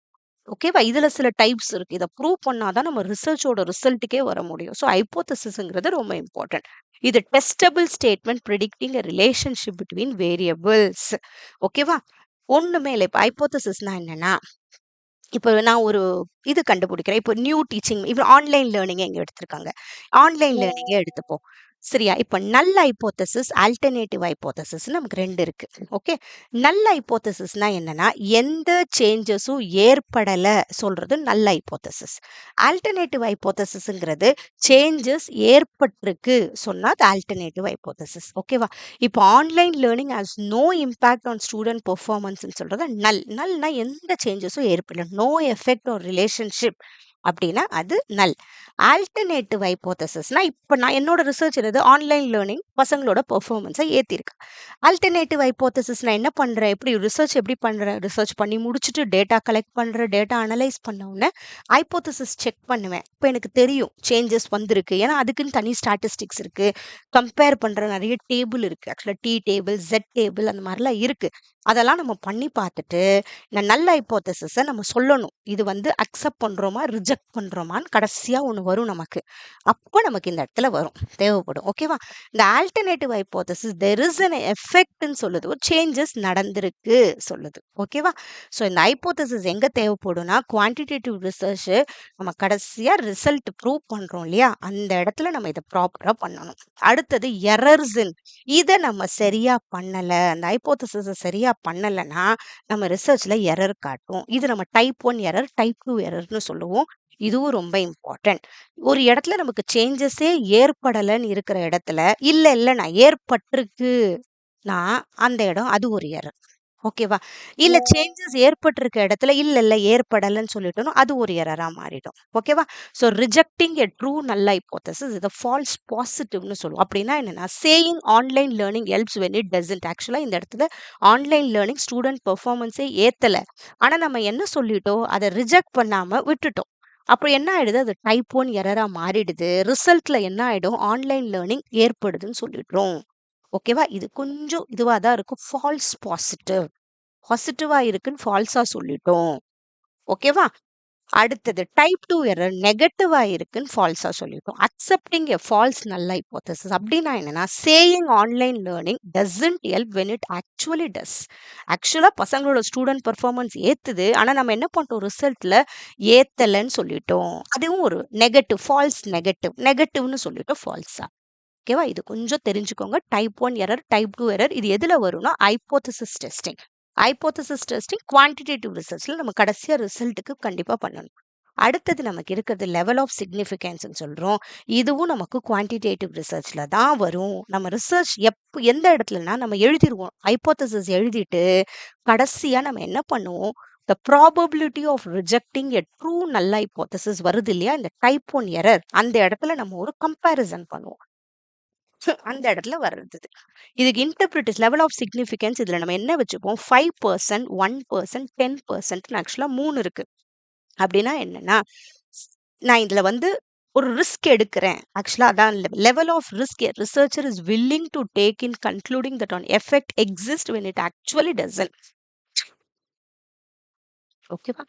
ஓகேவா? இதுல சில டைப்ஸ் இருக்கு. இத ப்ரூவ் பண்ணாதான் நம்ம ரிசர்ச்சோட ரிசல்ட்டுக்கே வர முடியும். ஸோ ஹைப்போதசிஸ்ங்கிறது ரொம்ப இம்பார்ட்டன்ட். இது testable statement predicting a relationship between variables. ஓகேவா? ஒண்ணுமே இல்ல. இப்ப ஹைப்போதசிஸ்னா என்னன்னா, இப்போ நான் ஒரு இது கண்டுபிடிக்கிறேன். இப்போ நியூ டீச்சிங் இப்போ ஆன்லைன் லேர்னிங் இங்க எடுத்திருக்காங்க. ஆன்லைன் லேர்னிங்கே எடுத்துப்போம். சரியா? இப்ப நல் ஹைப்போதசிஸ், ஆல்டர்னேட்டிவ் ஹைப்போதசிஸ்ன்னு நமக்கு 2 இருக்கு. ஓகே. நல் ஹைப்போதசிஸ்னா என்னன்னா, எந்த சேஞ்சஸும் ஏற்படல சொல்றது நல் ஹைப்போதசிஸ். ஆல்டர்னேட்டிவ் ஹைப்போதசிஸ்ங்கிறது சேஞ்சஸ் ஏற்பட்டிருக்கு சொன்னா அது ஆல்டர்னேட்டிவ் ஹைப்போதசிஸ். ஓகேவா? இப்போ online learning has no impact on student பெர்ஃபார்மன்ஸ்ன்னு சொல்றது நல். நல்னா எந்த சேஞ்சஸும் ஏற்படல. நோ எஃபெக்ட் ஆர் ரிலேஷன்ஷிப் அப்படின்னா அது நல். ஆல்டர்னேட்டிவ் ஹைப்போதசிஸ்னா இப்போ நான் என்னோட ரிசர்ச் என்னது ஆன்லைன் லேர்னிங் பசங்களோட பெர்ஃபார்மன்ஸை ஏற்றிருக்கு. ஆல்டர்னேட்டிவ் ஹைப்போதசிஸ் நான் என்ன பண்ணுறேன், எப்படி பண்ணுறேன், ரிசர்ச் பண்ணி முடிச்சுட்டு டேட்டா கலெக்ட் பண்ணுறேன், டேட்டா அனலைஸ் பண்ண உடனே ஹைப்போதசிஸ் செக் பண்ணுவேன். இப்போ எனக்கு தெரியும் சேஞ்சஸ் வந்திருக்கு, ஏன்னா அதுக்குன்னு தனி ஸ்டாட்டிஸ்டிக்ஸ் இருக்குது, கம்பேர் பண்ணுற நிறைய டேபிள் இருக்குது, ஆக்சுவலாக டி டேபிள், ஜெட் டேபிள் அந்த மாதிரிலாம் இருக்குது. அதெல்லாம் நம்ம பண்ணி பார்த்துட்டு இந்த நல்ல ஹைப்போதசிஸை நம்ம சொல்லணும். இது வந்து அக்செப்ட் பண்ணுறோமா ரிஜெக்ட் பண்ணுறோமான்னு கடைசியாக ஒன்று வரும் நமக்கு. அப்போ நமக்கு இந்த இடத்துல வரும், தேவைப்படும். ஓகேவா? இந்த alternative hypothesis there is an எஃபெக்ட்னு சொல்லுது, ஒரு சேஞ்சஸ் நடந்திருக்கு சொல்லுது. ஓகேவா? ஸோ இந்த ஹைப்போதசிஸ் எங்கே தேவைப்படும்னா குவான்டிடேட்டிவ் ரிசர்ச் நம்ம கடைசியாக ரிசல்ட் ப்ரூவ் பண்ணுறோம் இல்லையா, அந்த இடத்துல நம்ம இதை ப்ராப்பராக பண்ணணும். அடுத்தது எரர்ஸ், இதை நம்ம சரியாக பண்ணலை, அந்த ஹைப்போதசிஸை சரியாக பண்ணலைன்னா நம்ம ரிசர்ச்சில் எரர் காட்டும். இது நம்ம டைப் 1 எரர், டைப் 2 எரர்னு சொல்லுவோம். இதுவும் ரொம்ப இம்பார்ட்டன்ட். ஒரு இடத்துல நமக்கு சேஞ்சஸே ஏற்படலைன்னு இருக்கிற இடத்துல இல்லை நான் ஏற்பட்டிருக்கு நான் அந்த இடம் அது ஒரு எரர். ஓகேவா? இல்ல சேஞ்சஸ் ஏற்பட்டிருக்க இடத்துல இல்ல ஏற்படலைன்னு சொல்லிட்டோம், அது ஒரு எரரா மாறிடும். ஓகேவா? ஸோ ரிஜெக்டிங் எ ட்ரூ நல்ல ஹைப்போதசிஸ் இதை ஃபால்ஸ் பாசிட்டிவ்னு சொல்லுவோம். அப்படின்னா என்னன்னா saying online learning helps when it doesn't. ஆக்சுவலாக இந்த இடத்துல ஆன்லைன் லேர்னிங் ஸ்டூடெண்ட் பெர்ஃபார்மன்ஸே ஏத்தலை, ஆனா நம்ம என்ன சொல்லிட்டோம், அதை ரிஜெக்ட் பண்ணாம விட்டுட்டோம். அப்போ என்ன ஆயிடுது, அது டைப் 1 எரரா மாறிடுது. ரிசல்ட்ல என்ன ஆயிடும், ஆன்லைன் லேர்னிங் ஏற்படுதுன்னு சொல்லிடுறோம். ஓகேவா? இது கொஞ்சம் இதுவாக தான் இருக்கும். ஃபால்ஸ் பாசிட்டிவ், பாசிட்டிவா இருக்குன்னு ஃபால்ஸா சொல்லிட்டோம். ஓகேவா? அடுத்தது டைப் 2 எரர் நெகட்டிவா இருக்குன்னு ஃபால்ஸா சொல்லிட்டோம். அக்செப்டிங் எ ஃபால்ஸ் நல்ல ஹைப்போதசிஸ் அப்படின்னா என்னன்னா saying online learning doesn't help when it actually டஸ். ஆக்சுவலா பசங்களோட ஸ்டூடெண்ட் பெர்ஃபார்மன்ஸ் ஏத்துது, ஆனா நம்ம என்ன பண்ணிட்டோம், ரிசல்ட்ல ஏத்தலைன்னு சொல்லிட்டோம். அதுவும் ஒரு நெகட்டிவ், ஃபால்ஸ் நெகட்டிவ்னு சொல்லிட்டோம் ஃபால்ஸா. ஓகேவா? இது கொஞ்சம் தெரிஞ்சுக்கோங்க. டைப் 1 எரர், டைப் 2 எரர் இது எதுல வரும்னா hypothesis testing. Hypothesis testing quantitative ரிசர்ச்ல நம்ம கடைசியா ரிசல்ட்டுக்கு கண்டிப்பா பண்ணணும். அடுத்தது நமக்கு இருக்கிறது லெவல் ஆஃப் சிக்னிஃபிகன்ஸ்ன்னு சொல்றோம். இதுவும் நமக்கு குவான்டிடேட்டிவ் ரிசர்ச்ல தான் வரும். நம்ம ரிசர்ச் எந்த இடத்துலனா நம்ம எழுதிருவோம், ஹைப்போதசிஸ் எழுதிட்டு கடைசியா நம்ம என்ன பண்ணுவோம், the probability of rejecting a true null hypothesis வருது இல்லையா, இந்த டைப் 1 எரர், அந்த இடத்துல நம்ம ஒரு கம்பேரிசன் பண்ணுவோம். அந்த இடத்துல வர்றது. இதுக்கு இன்டர்பிரிட்டஸ் லெவல் ஆஃப் சிக்னிஃபிகன்ஸ் இதுல நம்ம என்ன வச்சுப்போம், 5%, 1%, 10% ஆக்சுவலா 3 இருக்கு. அப்படின்னா என்னன்னா நான் இதுல வந்து ஒரு ரிஸ்க் எடுக்கிறேன். ஆக்சுவலா அதான் level of risk researcher is willing to take in concluding that an effect exist when it actually doesn't. ஓகேவா?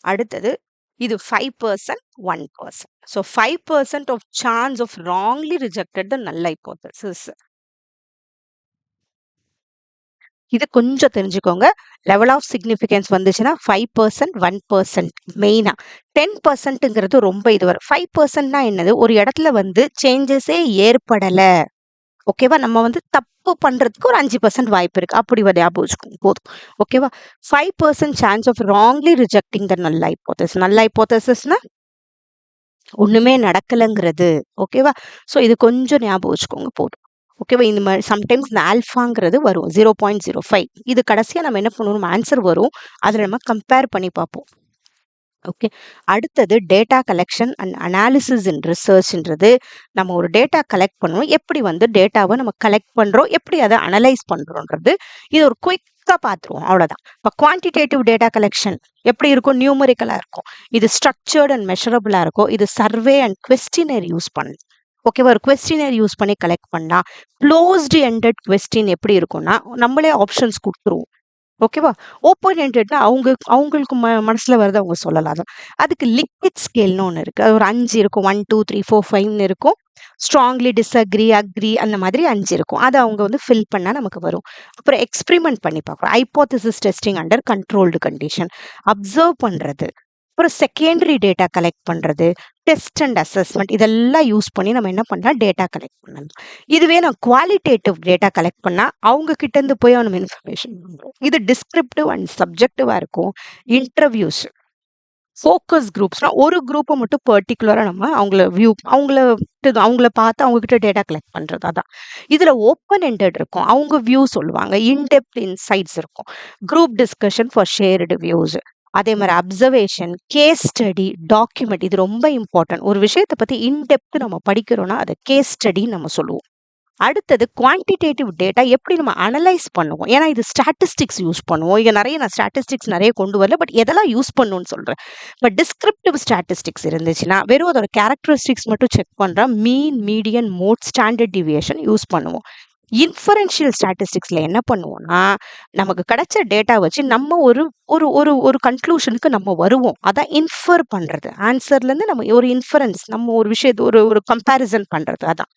அடுத்தது இது 5%, 1%. So 5% of chance of wrongly rejected the null hypothesis. இது கொஞ்சம் தெரிஞ்சுக்கோங்க. லெவல் ஆஃப் சிக்னிஃபிகன்ஸ் வந்துச்சுன்னா 5%, 1% மெயினா. 10%ங்கிறது ரொம்ப இது வரும். 5%னா என்னது, ஒரு இடத்துல வந்து சேஞ்சஸே ஏற்படல. ஓகேவா? நம்ம வந்து தப்பு பண்றதுக்கு ஒரு 5% வாய்ப்பு இருக்கு. அப்படி ஞாபகம் வச்சுக்கோங்க போதும். ஓகேவா? 5% chance of wrongly rejecting the null hypothesis. நல் ஹைப்போதசிஸ்னா ஒண்ணுமே நடக்கலங்கிறது. ஓகேவா? ஸோ இது கொஞ்சம் ஞாபகம் வச்சுக்கோங்க போதும். ஓகேவா? இந்த மாதிரி சம்டைம்ஸ் இந்த ஆல்ஃபாங்கிறது வரும் 0.05. இது கடைசியா நம்ம என்ன பண்ணுவோம், ஆன்சர் வரும், அதில் நம்ம கம்பேர் பண்ணி பார்ப்போம். ஓகே. அடுத்தது டேட்டா கலெக்ஷன் அண்ட் அனாலிசிஸ் இன் ரிசர்ச்ன்றது நம்ம ஒரு டேட்டா கலெக்ட் பண்ணுவோம், எப்படி வந்து டேட்டாவை நம்ம கலெக்ட் பண்ணுறோம், எப்படி அதை அனலைஸ் பண்ணுறோன்றது இது ஒரு குயிக்காக பார்த்துருவோம், அவ்வளோதான். இப்போ குவான்டிடேட்டிவ் டேட்டா கலெக்ஷன் எப்படி இருக்கும், நியூமரிக்கலாக இருக்கும். இது ஸ்ட்ரக்சர்ட் அண்ட் மெஷரபிளாக இருக்கும். இது சர்வே அண்ட் கொஸ்டினர் யூஸ் பண்ணலாம். ஓகேவா? ஒரு கொஸ்டினர் யூஸ் பண்ணி கலெக்ட் பண்ணலாம். க்ளோஸ்டு எண்டட் கொஸ்டின் எப்படி இருக்கும்னா நம்மளே ஆப்ஷன்ஸ் கொடுத்துருவோம். ஓகேவா? ஓப்பன் எண்டட்னா அவங்களுக்கு மனசுல வரதை அவங்க சொல்லலாம். அதுக்கு லிக்விட் ஸ்கேல்னு ஒன்று இருக்கு. அது ஒரு 5 இருக்கும். 1, 2, 3, 4, 5ன்னு இருக்கும். ஸ்ட்ராங்லி டிஸ்அக்ரி, அக்ரி அந்த மாதிரி 5 இருக்கும். அதை அவங்க வந்து ஃபில் பண்ணா நமக்கு வரும். அப்புறம் எக்ஸ்பெரிமெண்ட் பண்ணி பார்க்குறோம். Hypothesis testing under controlled condition, observe பண்றது, அப்புறம் செகண்டரி டேட்டா கலெக்ட் பண்றது, டெஸ்ட் அண்ட் அசஸ்மெண்ட், இதெல்லாம் யூஸ் பண்ணி நம்ம என்ன பண்ணலாம், டேட்டா கலெக்ட் பண்ணலாம். இதுவே நான் குவாலிட்டேட்டிவ் டேட்டா கலெக்ட் பண்ணா அவங்க கிட்ட இருந்து போய் நம்ம இன்ஃபர்மேஷன் பண்ணுறோம். இது டிஸ்கிரிப்டிவ் அண்ட் சப்ஜெக்டிவா இருக்கும். இன்டர்வியூஸ், ஃபோக்கஸ் குரூப்ஸ்னா ஒரு குரூப்பை மட்டும் பர்டிகுலரா நம்ம அவங்கள பார்த்து அவங்க கிட்ட டேட்டா கலெக்ட் பண்றது. அதான் இதுல ஓப்பன் எண்டட் இருக்கும். அவங்க வியூ சொல்லுவாங்க. இன்டெப்த் இன்சைட்ஸ் இருக்கும். Group discussion for shared views. அதே மாதிரி அப்சர்வேஷன், கேஸ் ஸ்டடி, டாக்குமெண்ட் இது ரொம்ப இம்பார்ட்டன்ட். ஒரு விஷயத்தை பத்தி இன்டெப்த் நம்ம படிக்கிறோம்னா அதை கேஸ் ஸ்டடின்னு நம்ம சொல்லுவோம். அடுத்தது குவான்டிடேட்டிவ் டேட்டா எப்படி நம்ம அனலைஸ் பண்ணுவோம். ஏன்னா இது ஸ்டாட்டிஸ்டிக்ஸ் யூஸ் பண்ணுவோம். இங்க நிறைய நான் ஸ்டாட்டிஸ்டிக்ஸ் நிறைய கொண்டு வரல. பட் எதெல்லாம் யூஸ் பண்ணணும்னு சொல்றேன். பட் டிஸ்கிரிப்டிவ் ஸ்டாட்டிஸ்டிக்ஸ் இருந்துச்சுன்னா வெறும் அதோட கேரக்டரிஸ்டிக்ஸ் மட்டும் செக் பண்ற mean, median, mode, standard deviation use பண்ணுவோம். இன்ஃபரன்ஷியல் ஸ்டாட்டிஸ்டிக்ஸ்ல என்ன பண்ணுவோம்னா நமக்கு கிடைச்ச டேட்டா வச்சு நம்ம ஒரு ஒரு ஒரு ஒரு கன்க்ளூஷனுக்கு நம்ம வருவோம். அதான் இன்ஃபர் பண்றது. ஆன்சர்ல இருந்து நம்ம ஒரு இன்ஃபரன்ஸ் நம்ம ஒரு விஷயத்தை ஒரு ஒரு கம்பேரிசன் பண்றது. அதான்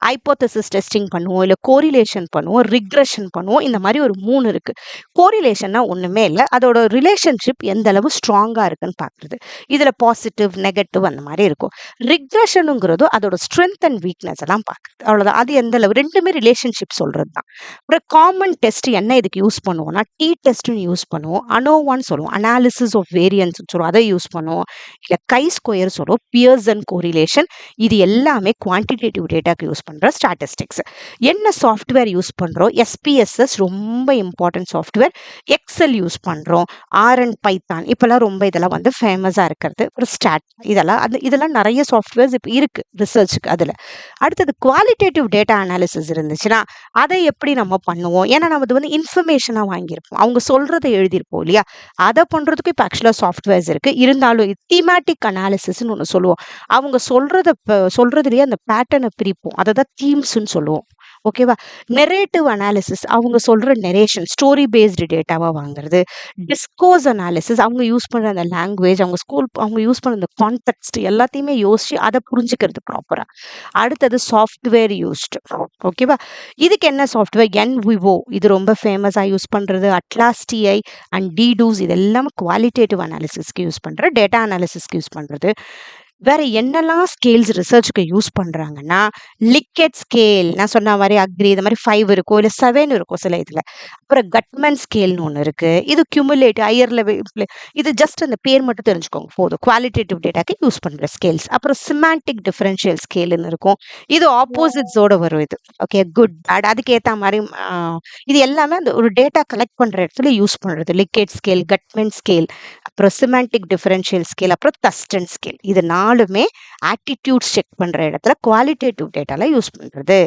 ஹைப்போதசிஸ் டெஸ்டிங் பண்ணுவோம், இல்ல கோரிலேஷன் பண்ணுவோம், ரிக்ரெஷன் பண்ணுவோம். இந்த மாதிரி ஒரு 3 இருக்கு. கோரிலேஷன்னா ஒண்ணுமே இல்லை, அதோட ரிலேஷன்ஷிப் எந்த அளவு ஸ்ட்ராங்கா இருக்குன்னு பாக்குறது. இதுல பாசிட்டிவ், நெகட்டிவ் அந்த மாதிரி இருக்கும். ரிக்ரெஷனுங்கிறதோ அதோட ஸ்ட்ரென்த் அண்ட் வீக்னஸ் எல்லாம் பாக்குறது. அவ்வளவுதான். அது எந்த அளவு ரெண்டுமே ரிலேஷன்ஷிப் சொல்றது தான். அப்புறம் காமன் டெஸ்ட் என்ன இதுக்கு யூஸ் பண்ணுவோம்னா டி டெஸ்ட்னு யூஸ் பண்ணுவோம், அனோவான்னு சொல்லுவோம், அனாலிசிஸ் ஆஃப் வேரியன்ஸ் சொல்லுவோம், அதை யூஸ் பண்ணுவோம், இல்ல கை ஸ்கொயர் சொல்லுவோம், பியர்சன் கோரிலேஷன். இது எல்லாமே குவான்டிடேட்டிவ் டேட்டாக்கு யூஸ் பண்ற ஸ்டாட்டிஸ்டிக்ஸ். என்ன சாஃப்ட்வேர் யூஸ் பண்றோம்? எஸ்பிஎஸ்எஸ் ரொம்ப இம்பார்ட்டன்ட் சாஃப்ட்வேர். எக்ஸல் யூஸ் பண்றோம், ஆர் அண்ட் பைத்தான் இப்பெல்லாம் ரொம்ப இதெல்லாம் வந்து ஃபேமஸா இருக்கிறது. ஒரு ஸ்டாட் இதெல்லாம் நிறைய சாஃப்ட்வேர்ஸ் இப்போ இருக்கு ரிசர்ச்சுக்கு. அதுல அடுத்தது குவாலிட்டேட்டிவ் டேட்டா அனாலிசிஸ் இருந்துச்சுன்னா அதை எப்படி நம்ம பண்ணுவோம்? ஏன்னா நம்ம அது வந்து இன்ஃபர்மேஷனா வாங்கியிருப்போம், அவங்க சொல்றதை எழுதியிருப்போம் இல்லையா? அதை பண்றதுக்கு இப்போ ஆக்சுவலா சாஃப்ட்வேர்ஸ் இருக்கு. இருந்தாலும் தீமேட்டிக் அனாலிசிஸ்ன்னு ஒன்று சொல்லுவோம். அவங்க சொல்றதுலயே அந்த பேட்டர்னை பிரிப்போம், அதை தான் தீம்ஸ்ன்னு சொல்லுவோம். ஓகேவா? நெரேட்டிவ் அனாலிசிஸ் அவங்க சொல்ற நெரேஷன் ஸ்டோரி பேஸ்டு டேட்டாவா வாங்குறது. டிஸ்கோர்ஸ் அனாலிசிஸ் அவங்க யூஸ் பண்ற அந்த லாங்குவேஜ், அவங்க யூஸ் பண்ண அந்த கான்டெக்ஸ்ட் எல்லாத்தையுமே யோசிச்சு அதை புரிஞ்சுக்கிறது ப்ராப்பரா. அடுத்தது சாஃப்ட்வேர் யூஸ்டு. ஓகேவா? இதுக்கு என்ன சாஃப்ட்வேர்? என்விவோ இது ரொம்ப ஃபேமஸாக யூஸ் பண்ணுறது. அட்லாஸ் டிஐ அண்ட் டிடூஸ் இது எல்லாமே குவாலிட்டேட்டிவ் அனாலிசிஸ்க்கு யூஸ் பண்ணுற, டேட்டா அனாலிசிஸ்க்கு யூஸ் பண்ணுறது. வேற என்னெல்லாம் ஸ்கேல்ஸ் ரிசர்ச்சுக்கு யூஸ் பண்றாங்கன்னா லிக்கெட் ஸ்கேல், நான் சொன்ன மாதிரி அக்ரி இந்த மாதிரி 5 இருக்கும், இல்லை 7 இருக்கும் சில இதுல. அப்புறம் கட்மன் ஸ்கேல்னு ஒன்று இருக்கு. இது கியூமுலேட்டிவ் ஹையர் லெவல். இது ஜஸ்ட் அந்த பேர் மட்டும் தெரிஞ்சுக்கோங்க போதும். குவாலிட்டேட்டிவ் டேட்டாக்கு யூஸ் பண்ற ஸ்கேல்ஸ். அப்புறம் சிமாண்டிக் டிஃபரன்ஷியல் ஸ்கேல்னு இருக்கும். இது ஆப்போசிட்ஸோட வரும். இது ஓகே, குட் பேட் அதுக்கு ஏற்ற மாதிரி இது எல்லாமே அந்த ஒரு டேட்டா கலெக்ட் பண்ற இடத்துல யூஸ் பண்றது. லிக்கெட் ஸ்கேல், கட்மன் ஸ்கேல், அப்புறம் சிமாண்டிக் டிஃபரன்ஷியல் ஸ்கேல், அப்புறம் தஸ்டன் ஸ்கேல். இது 4மே ஆட்டிடியூட்ஸ் செக் பண்ற இடத்துல குவாலிட்டேட்டிவ் டேட்டால யூஸ் பண்றது.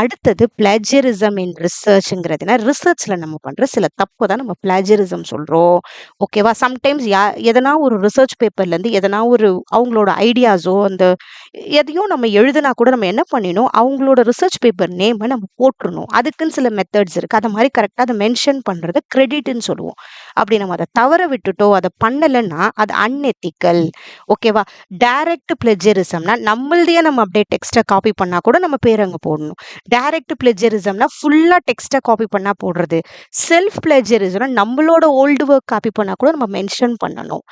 அடுத்தது பிளாஜரிசம் இன் ரிசர்ச்ங்கிறதுனா ரிசர்ச்ல நம்ம பண்ற சில தப்பு தான் நம்ம பிளாஜரிசம் சொல்றோம். ஓகேவா? சம்டைம்ஸ் எதனா ஒரு ரிசர்ச் பேப்பர்ல இருந்து எதனா ஒரு அவங்களோட ஐடியாஸோ அந்த எதையோ நம்ம எழுதுனா கூட நம்ம என்ன பண்ணிடணும், அவங்களோட ரிசர்ச் பேப்பர் நேமை நம்ம போட்டுருணும். அதுக்குன்னு சில மெத்தட்ஸ் இருக்கு. அதை மாதிரி கரெக்டாக அதை மென்ஷன் பண்றது கிரெடிட்னு சொல்லுவோம். அப்படி நம்ம அதை தவற விட்டுட்டோ அதை பண்ணலைன்னா அது அன்எத்திக்கல். ஓகேவா? டைரக்ட் பிளெஜரிசம்னா நம்மளதையே நம்ம அப்படியே டெக்ஸ்ட்டை காப்பி பண்ணா கூட நம்ம பேர் அங்கே போடணும். டைரக்ட் பிளெஜரிசம்னா ஃபுல்லா டெக்ஸ்ட்டை காப்பி பண்ணா போடுறது. செல்ஃப் பிளெஜரிசம்னா நம்மளோட ஓல்டு ஒர்க் காப்பி பண்ணா கூட நம்ம மென்ஷன் பண்ணணும்.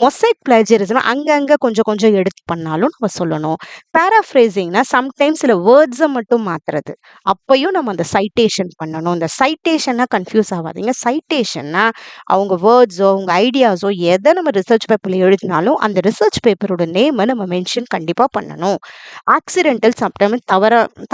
மொசைக் பிளேஜரிசம் அங்கங்க கொஞ்சம் கொஞ்சம் எடுத்து பண்ணாலும் நம்ம சொல்லணும். பேராஃப்ரேசிங்னா சம்டைம்ஸ் சில வேர்ட்ஸை மட்டும் மாத்துறது. அப்பயும் நம்ம அந்த சைட்டேஷன் பண்ணணும். இந்த சைட்டேஷன்னா கன்ஃபியூஸ் ஆகாதீங்க. சைட்டேஷன்னா அவங்க வேர்ட்ஸோ அவங்க ஐடியாஸோ எதை நம்ம ரிசர்ச் பேப்பர்ல எழுதினாலும் அந்த ரிசர்ச் பேப்பரோட நேமை நம்ம மென்ஷன் கண்டிப்பா பண்ணணும். ஆக்சிடென்டல் சம்டைம்ஸ்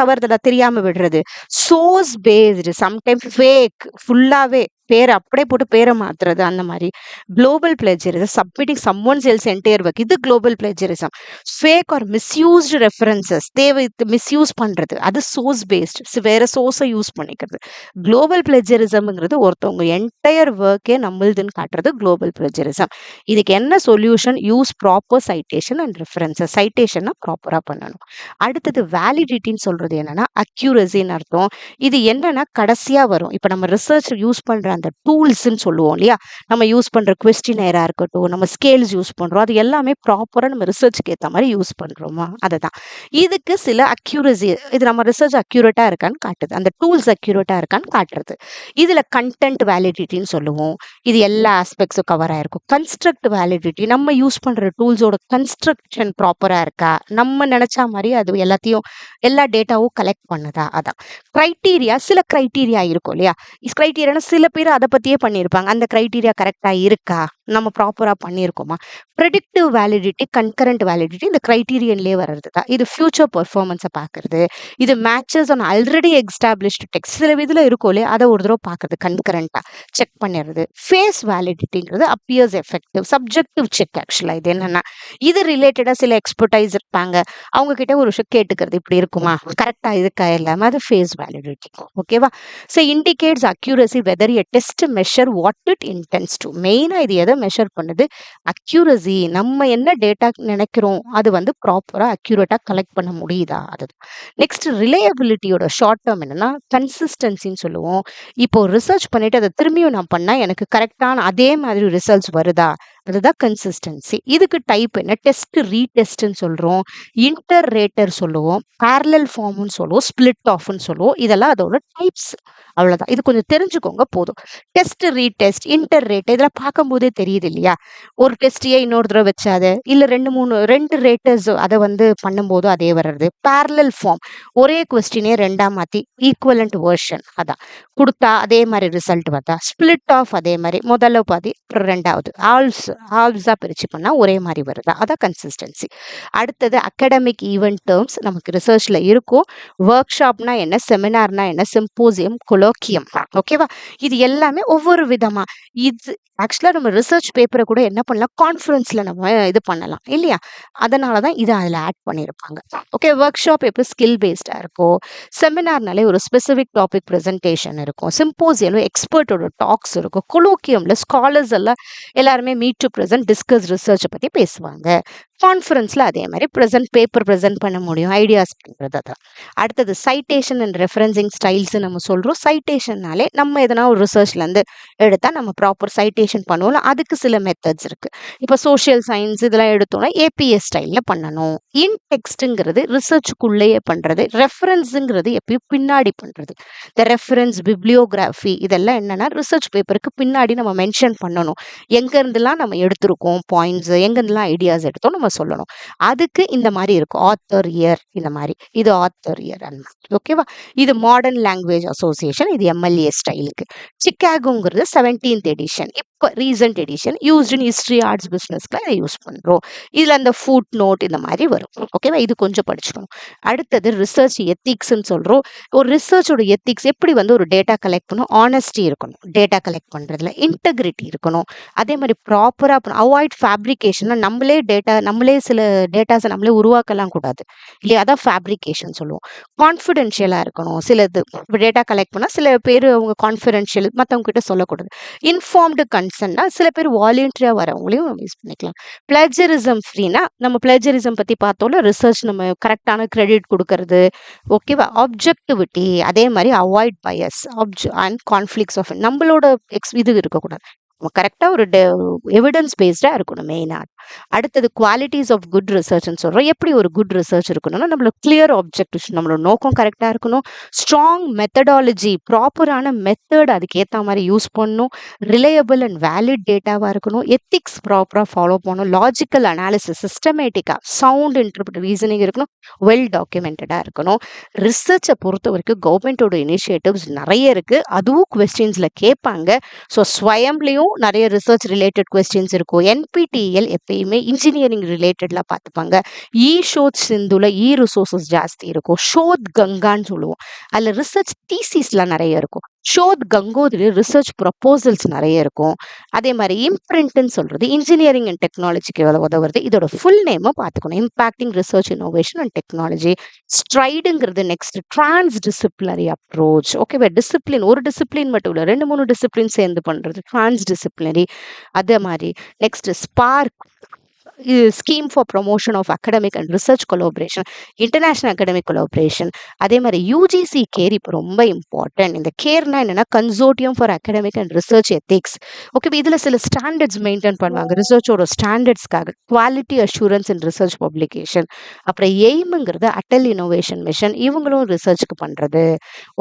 தவறுதலா தெரியாம விடுறது. சோர்ஸ் பேஸ்டு சம்டைம்ஸ் ஃபேக் ஃபுல்லாவே பேரை அப்படியே போட்டு பேரை மாத்துறது. அந்த மாதிரி global plagiarism submitting someone's else entire work, இது global plagiarism. Fake or misused references தேவை மிஸ்யூஸ் பண்றது, அது சோர்ஸ் பேஸ்டு வேற சோர்ஸை யூஸ் பண்ணிக்கிறது. குளோபல் பிளேஜரிசம்ங்கிறது ஒருத்தவங்க என்டையர் ஒர்க்கே நம்மளுதுன்னு காட்டுறது குளோபல் பிளேஜரிசம். இதுக்கு என்ன solution? Use proper citation and references. சைட்டேஷனை ப்ராப்பரா பண்ணணும். அடுத்தது வேலிடிட்டின்னு சொல்றது என்னன்னா அக்யூரசின்னு அர்த்தம். இது என்னன்னா கடைசியா வரும். இப்போ நம்ம ரிசர்ச் யூஸ் பண்ற அந்த டூல்ஸ்ன்னு சொல்லுவோம் இல்லையா? நம்ம யூஸ் பண்ற கொஸ்டினேரா இருக்கட்டும், நம்ம ஸ்கேல்ஸ் யூஸ் பண்றோம், அது எல்லாமே ப்ராப்பரா நம்ம ரிசர்ச்சுக்கு ஏற்ற மாதிரி யூஸ் பண்றோமா? அதுதான் இதுக்கு சில அக்யூரசி. இது நம்ம ரிசர்ச் அக்யூரேட்டா இருக்கான்னு காட்டுது, அந்த டூல்ஸ் அக்யூரேட்டா இருக்கான்னு காட்டுறது. இதுல கண்டென்ட் வேலிடிட்டின்னு சொல்லுவோம். இது எல்லா ஆஸ்பெக்ட்ஸும் கவர் ஆயிருக்கும். கன்ஸ்ட்ரக்ட் வேலிடிட்டி, நம்ம யூஸ் பண்ற டூல்ஸோட கன்ஸ்ட்ரக்ஷன் ப்ராப்பரா இருக்கா, நம்ம நினைச்ச மாதிரி அது எல்லா டேட்டாவும் கலெக்ட் பண்ணுதா? அதான் கிரைட்டீரியா. சில கிரைட்டீரியா இருக்கும் இல்லையா? கிரைட்டீரியா சில பேர் அதை பத்தியே பண்ணியிருப்பாங்க. அந்த கிரைட்டீரியா கரெக்டா இருக்கா, நம்ம ப்ராப்பரா பண்ணியிருக்கோமா? ப்ரெடிக்டிவ் வேலிடிட்டி, கன்கரண்ட் வேலிடிட்டி இந்த கிரைட்டீரியன்லேயே வர்றது தான். இது ஃபியூச்சர் பெர்ஃபார்மன்ஸை பார்க்கறது. இது matches on already established text சில இதில் இருக்கும் இல்லையா? அதை ஒரு தடவை பார்க்கறது, கன்கரண்டா செக் பண்ணிடுறது. ஃபேஸ் வேலிடிட்டிங்கிறது அப்பியர்ஸ் எஃபெக்டிவ் சப்ஜெக்டிவ் செக். ஆக்சுவலா இது என்னன்னா, இது ரிலேட்டடா சில எக்ஸ்பர்டைஸ் இருப்பாங்க. அவங்க கிட்ட ஒரு விஷயம் கேட்டுக்கிறது, இப்படி இருக்குமா, கரெக்டா இருக்கா, எல்லாமே அது ஃபேஸ் வேலிடிட்டி. ஓகேவா? So indicates accuracy whether a test measure what it intends to. மெயினா இது எதை மெஷர் பண்ணுது? அக்யூரசி. நம்ம என்ன டேட்டா நினைக்கிறோம் அது வந்து ப்ராப்பரா அக்யூரேட்டா கலெக்ட் பண்ண முடியுதா, அது. நெக்ஸ்ட் ரிலையபிலிட்டியோட ஷார்ட் டேர்ம் என்னன்னா கன்சிஸ்டன்சின்னு சொல்லுவோம். இப்போ ரிசர்ச் பண்ணிட்டு அதை திரும்பியும் நான் பண்ணா எனக்கு கரெக்டான அதே மாதிரி ரிசல்ட்ஸ் வருதா, அதுதான் கன்சிஸ்டன்சி. இதுக்கு டைப் என்ன? டெஸ்ட் ரீடெஸ்ட்னு சொல்றோம், இன்டர் ரேட்டர் சொல்லுவோம், parallel ஃபார்ம்னு சொல்லுவோம், ஸ்பிளிட் ஆஃப்னு சொல்லுவோம். இதெல்லாம் அதோட டைப்ஸ். அவ்வளவுதான். இது கொஞ்சம் தெரிஞ்சுக்கோங்க போதும். டெஸ்ட் ரீடெஸ்ட் இன்டர் ரேட் இதெல்லாம் பார்க்கும்போதே தெரியுது இல்லையா? ஒரு டெஸ்டையே இன்னொரு தடவை வச்சாது இல்ல ரெண்டு ரேட்டர்ஸ் அதை வந்து பண்ணும்போது அதே வர்றது. parallel ஃபார்ம் ஒரே கொஸ்டினே ரெண்டா மாத்தி ஈக்குவலண்ட் வெர்ஷன் அதான் குடுத்தா அதே மாதிரி ரிசல்ட் வருதா. ஸ்பிளிட் ஆஃப் அதே மாதிரி முதல்ல பாதி அப்புறம் ரெண்டாவது ஆல்ஸா பிரிச்சு பண்ணா ஒரே மாதிரி வருதா, அதான் கன்சிஸ்டன்சி. அடுத்தது அகாடமிக் ஈவென்ட் டேர்ம்ஸ் நமக்கு ரிசர்ச்ல இருக்கும். ஒர்க் ஷாப்னா என்ன, செமினார்னா என்ன, சிம்போசியம், கொலோக்கியம். ஓகேவா? இது எல்லாமே ஒவ்வொரு விதமா. இது ஆக்சுவலா நம்ம ரிசர்ச் பேப்பரை கூட என்ன பண்ணலாம், கான்ஃபரன்ஸ்ல நம்ம இது பண்ணலாம் இல்லையா? அதனாலதான் இதை அதுல ஆட் பண்ணியிருப்பாங்க. ஓகே, ஒர்க் ஷாப் எப்படி ஸ்கில் பேஸ்டா இருக்கும், செமினார்னாலே ஒரு ஸ்பெசிபிக் டாபிக் ப்ரெசன்டேஷன் இருக்கும், சிம்போசியம்ல எக்ஸ்பர்ட்டோட டாக்ஸ் இருக்கும், கொலோக்கியம்ல ஸ்காலர்ஸ் எல்லாம் எல்லாருமே மீட் டு ப்ரெசென்ட் டிஸ்கஸ் ரிசர்ச்சை பத்தி பேசுவாங்க. கான்ஃபரன்ஸ்ல அதே மாதிரி பேப்பர் ப்ரெசென்ட் பண்ண முடியும், ஐடியாஸ் பண்றது. அதான். அடுத்தது சைட்டேஷன் அண்ட் ரெஃபரன்சிங் ஸ்டைல்ஸ் நம்ம சொல்றோம். சைட்டேஷன்னாலே நம்ம எதனா ஒரு ரிசர்ச்ல இருந்து எடுத்தா நம்ம ப்ராப்பர் சைட்டேஷன் பண்ணுவோம், அதுக்கு சில மெத்தட்ஸ் இருக்கு. இப்போ சோஷியல் சயின்ஸ் இதெல்லாம் எடுத்தோம்னா ஏபிஎஸ் ஸ்டைல்ல பண்ணணும். இன் டெக்ஸ்ட்ங்கிறது ரிசர்ச்சுக்குள்ளேயே பண்றது, ரெஃபரன்ஸுங்கிறது எப்பயும் பின்னாடி பண்றது. இந்த ரெஃபரன்ஸ் பிப்ளியோகிராஃபி இதெல்லாம் என்னன்னா ரிசர்ச் பேப்பருக்கு பின்னாடி நம்ம மென்ஷன் பண்ணணும். எங்க இருந்தெல்லாம் நம்ம எடுத்திருக்கோம் பாயிண்ட்ஸ், எங்க இருந்தெல்லாம் ஐடியாஸ் எடுத்தோம் நம்ம சொல்லணும். அதுக்கு இந்த மாதிரி இருக்கும், ஆத்தர் இயர் இந்த மாதிரி. இது ஆத்தர் இயர் அந்த மாதிரி. ஓகேவா? இது மாடர்ன் லாங்குவேஜ் அசோசியேஷன், இது எம்எல்ஏ ஸ்டைலுக்கு. சிக்காகோங்கிறது 17th எடிஷன், இப்போ recent edition, used in history arts பிஸ்னஸ்க்குலாம் இதை யூஸ் பண்றோம். இதுல அந்த ஃபுட் நோட் இந்த மாதிரி வரும். ஓகேவா? இது கொஞ்சம் படிச்சுக்கணும். அடுத்தது ரிசர்ச் எத்திக்ஸ்ன்னு சொல்றோம். ஒரு ரிசர்ச்சோட எத்திக்ஸ் எப்படி வந்து ஒரு டேட்டா கலெக்ட் பண்ணணும், ஆனஸ்டி இருக்கணும் டேட்டா கலெக்ட் பண்றதுல, இன்டெகிரிட்டி இருக்கணும். அதே மாதிரி ப்ராப்பரா அவாய்ட் ஃபேப்ரிகேஷன். நம்மளே சில டேட்டாஸை நம்மளே உருவாக்கலாம் கூடாது இல்லையா, அதான் ஃபேப்ரிகேஷன் சொல்லுவோம். கான்ஃபிடென்ஷியலா இருக்கணும். சிலது டேட்டா கலெக்ட் பண்ணா சில பேர் அவங்க கான்ஃபிடென்ஷியல் மற்றவங்க கிட்ட சொல்லக்கூடாது. இன்ஃபார்ம்டு கன்சென்ட்னா சில பேர் வாலண்டியரா வரவங்களையும் நம்ம யூஸ் பண்ணிக்கலாம். பிளஜரிசம் ஃப்ரீனா நம்ம பிளஜரிசம் பத்தி பார்த்தோம்ல, ரிசர்ச் நம்ம கரெக்டான கிரெடிட் கொடுக்கறது. ஓகேவா? ஆப்ஜெக்டிவிட்டி அதே மாதிரி avoid bias and conflicts of நம்மளோட இது இருக்கக்கூடாது. நம்ம கரெக்டா ஒரு எவிடன்ஸ் பேஸ்டா இருக்கணும் மெயினா. அடுத்தது குவாலிட்டிஸ் ஆஃப் குட் ரிசர்ச்னு சொல்றோம். எப்படி ஒரு குட் ரிசர்ச் இருக்கணும்னா நம்மளோட கிளியர் ஆப்ஜெக்டிவ்ஸ், நம்மளோட நோக்கம் கரெக்டா இருக்கணும். ஸ்ட்ராங் மெத்தடாலஜி, ப்ராப்பரான மெத்தட் அதுக்கு ஏற்ற மாதிரி யூஸ் பண்ணணும். ரிலையபிள் அண்ட் வேலிட் டேட்டாவா இருக்கணும். எத்திக்ஸ் ப்ராப்பரா ஃபாலோ பண்ணணும். லாஜிக்கல் அனாலிசிஸ், சிஸ்டமேட்டிக்கா சவுண்ட் இன்டர்பிரட் ரீசனிங் இருக்கணும். வெல் டாக்குமெண்டடா இருக்கணும். ரிசர்ச்சை பொறுத்த வரைக்கும் கவர்மெண்டோட இனிஷியேட்டிவ்ஸ் நிறைய இருக்கு, அதுவும் கொஸ்டின்ஸ்ல கேட்பாங்க. ஸோ ஸ்வயம்லையும் நிறைய ரிசர்ச் ரிலேட்டட் கொஸ்டின்ஸ் இருக்கும். என்பிடிஎல் எப்பயுமே இன்ஜினியரிங் ரிலேட்டட்ல பார்த்துப்பாங்க. ஷோத் சிந்துல ரிசோர்சஸ் ஜாஸ்தி இருக்கும். ஷோத் கங்கான்னு சொல்லுவோம், அதில் ரிசர்ச் தீசிஸ்லாம் நிறைய இருக்கும். ஷோத் கங்கோதிரி ரிசர்ச் ப்ரப்போசல்ஸ் நிறைய இருக்கும். அதே மாதிரி இம்ப்ரிண்ட்னு சொல்றது இன்ஜினியரிங் அண்ட் டெக்னாலஜிக்கு உதவுறது. இதோட ஃபுல் நேமை பார்த்துக்கணும், impacting research innovation and technology. ஸ்ட்ரைடுங்கிறது நெக்ஸ்ட் டிரான்ஸ் டிசிப்ளினரி அப்ரோச். ஓகேவா? டிசிப்ளின் ஒரு டிசிப்ளின் மட்டும் இல்லை, 2-3 டிசிப்ளின் சேர்ந்து பண்றது டிரான்ஸ் டிசிப்ளினரி. அதே மாதிரி next SPARC, scheme for promotion of academic and research collaboration, international academic collaboration. அதே மாதிரி யூஜிசி கேர் இப்போ ரொம்ப இம்பார்ட்டன்ட். இந்த கேர்னா என்னன்னா consortium for academic and research ethics. Okay, இதுல சில ஸ்டாண்டர்ட்ஸ் மெயின்டைன் பண்ணுவாங்க ரிசர்ச்சோட ஸ்டாண்டர்ட்ஸ்க்காக. Quality assurance in research publication. அப்புறம் எய்முங்கிறது அட்டல் இனோவேஷன் மிஷன், இவங்களும் ரிசர்ச்சுக்கு பண்றது.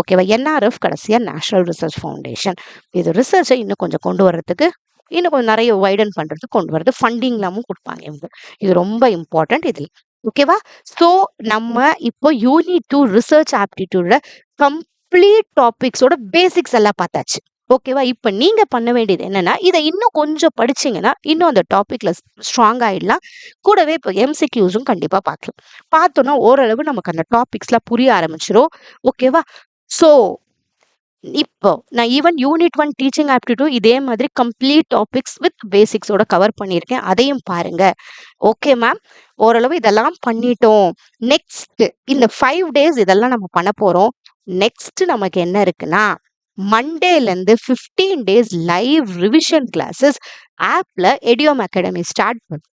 ஓகேவா? என்ஆர்எஃப் கடைசியா நேஷனல் ரிசர்ச் ஃபவுண்டேஷன். இது ரிசர்ச்சை இன்னும் கொஞ்சம் கொண்டு வர்றதுக்கு, இன்னும் கொஞ்சம் நிறைய வைடன் பண்றதுக்கு கொண்டு வரது. ஃபண்டிங்லாமும் கொடுப்பாங்க இவங்க. இது ரொம்ப இம்பார்ட்டன்ட் இதில். ஓகேவா? ஸோ நம்ம இப்போ யூனிட் 2 ரிசர்ச் ஆப்டிடியூட கம்ப்ளீட் டாபிக்ஸோட பேசிக்ஸ் எல்லாம் பார்த்தாச்சு. ஓகேவா? இப்போ நீங்க பண்ண வேண்டியது என்னன்னா, இதை இன்னும் கொஞ்சம் படிச்சீங்கன்னா இன்னும் அந்த டாபிக்ல ஸ்ட்ராங் ஆயிடலாம். கூடவே இப்போ எம்சிக்யூஸும் கண்டிப்பா பார்க்கலாம். பார்த்தோன்னா ஓரளவு நமக்கு அந்த டாபிக்ஸ்லாம் புரிய ஆரம்பிச்சிடும். ஓகேவா? ஸோ இப்போ நான் ஈவன் யூனிட் 1 டீச்சிங் ஆப்டிடியூட் இதே மாதிரி கம்ப்ளீட் டாபிக்ஸ் வித் பேசிக்ஸோட கவர் பண்ணியிருக்கேன். அதையும் பாருங்க. Okay ma'am. ஓரளவு இதெல்லாம் பண்ணிட்டோம். நெக்ஸ்ட் இந்த 5 டேஸ் இதெல்லாம் நம்ம பண்ண போறோம். நெக்ஸ்ட் நமக்கு என்ன இருக்குன்னா, மண்டேலேருந்து 15 டேஸ் லைவ் ரிவிஷன் கிளாஸஸ் ஆப்ல எடியோம் அகாடமி ஸ்டார்ட் பண்ணும்.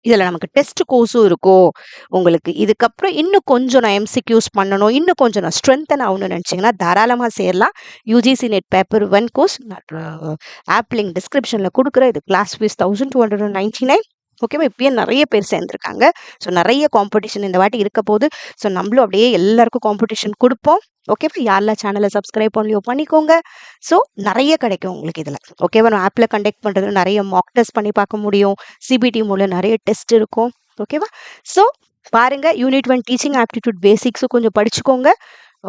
இதுல நமக்கு டெஸ்ட் கோர்ஸும் இருக்கும். உங்களுக்கு இதுக்கப்புறம் இன்னும் கொஞ்சம் நான் எம்சிக்யூஸ் பண்ணணும், இன்னும் கொஞ்சம் நான் ஸ்ட்ரென்தன் ஆகணும்னு நினைச்சீங்கன்னா தாராளமா சேரலாம். UGC NET paper 1 course app link டிஸ்கிரிப்ஷன்ல கொடுக்குறேன். இது கிளாஸ் ஃபீஸ் 1299. ஓகேவா? இப்பயே நிறைய பேர் சேர்ந்துருக்காங்க. ஸோ நிறைய காம்படிஷன் இந்த வாட்டி இருக்க போகுது. ஸோ நம்மளும் அப்படியே எல்லாருக்கும் காம்படிஷன் கொடுப்போம். ஓகேவா? யாரெல்லாம் சேனலை சப்ஸ்கிரைப் பண்ணலையோ பண்ணிக்கோங்க. ஸோ நிறைய கிடைக்கும் உங்களுக்கு இதில். ஓகேவா? நான் ஆப்பில் கண்டக்ட் பண்ணுறது நிறைய மாக் டெஸ்ட் பண்ணி பார்க்க முடியும். சிபிடி மூலம் நிறைய டெஸ்ட் இருக்கும். ஓகேவா? ஸோ பாருங்க, யூனிட் 1 டீச்சிங் ஆப்டிடியூட் பேசிக்ஸும் கொஞ்சம் படிச்சுக்கோங்க.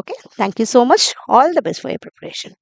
Okay, thank you so much. All the best for your preparation.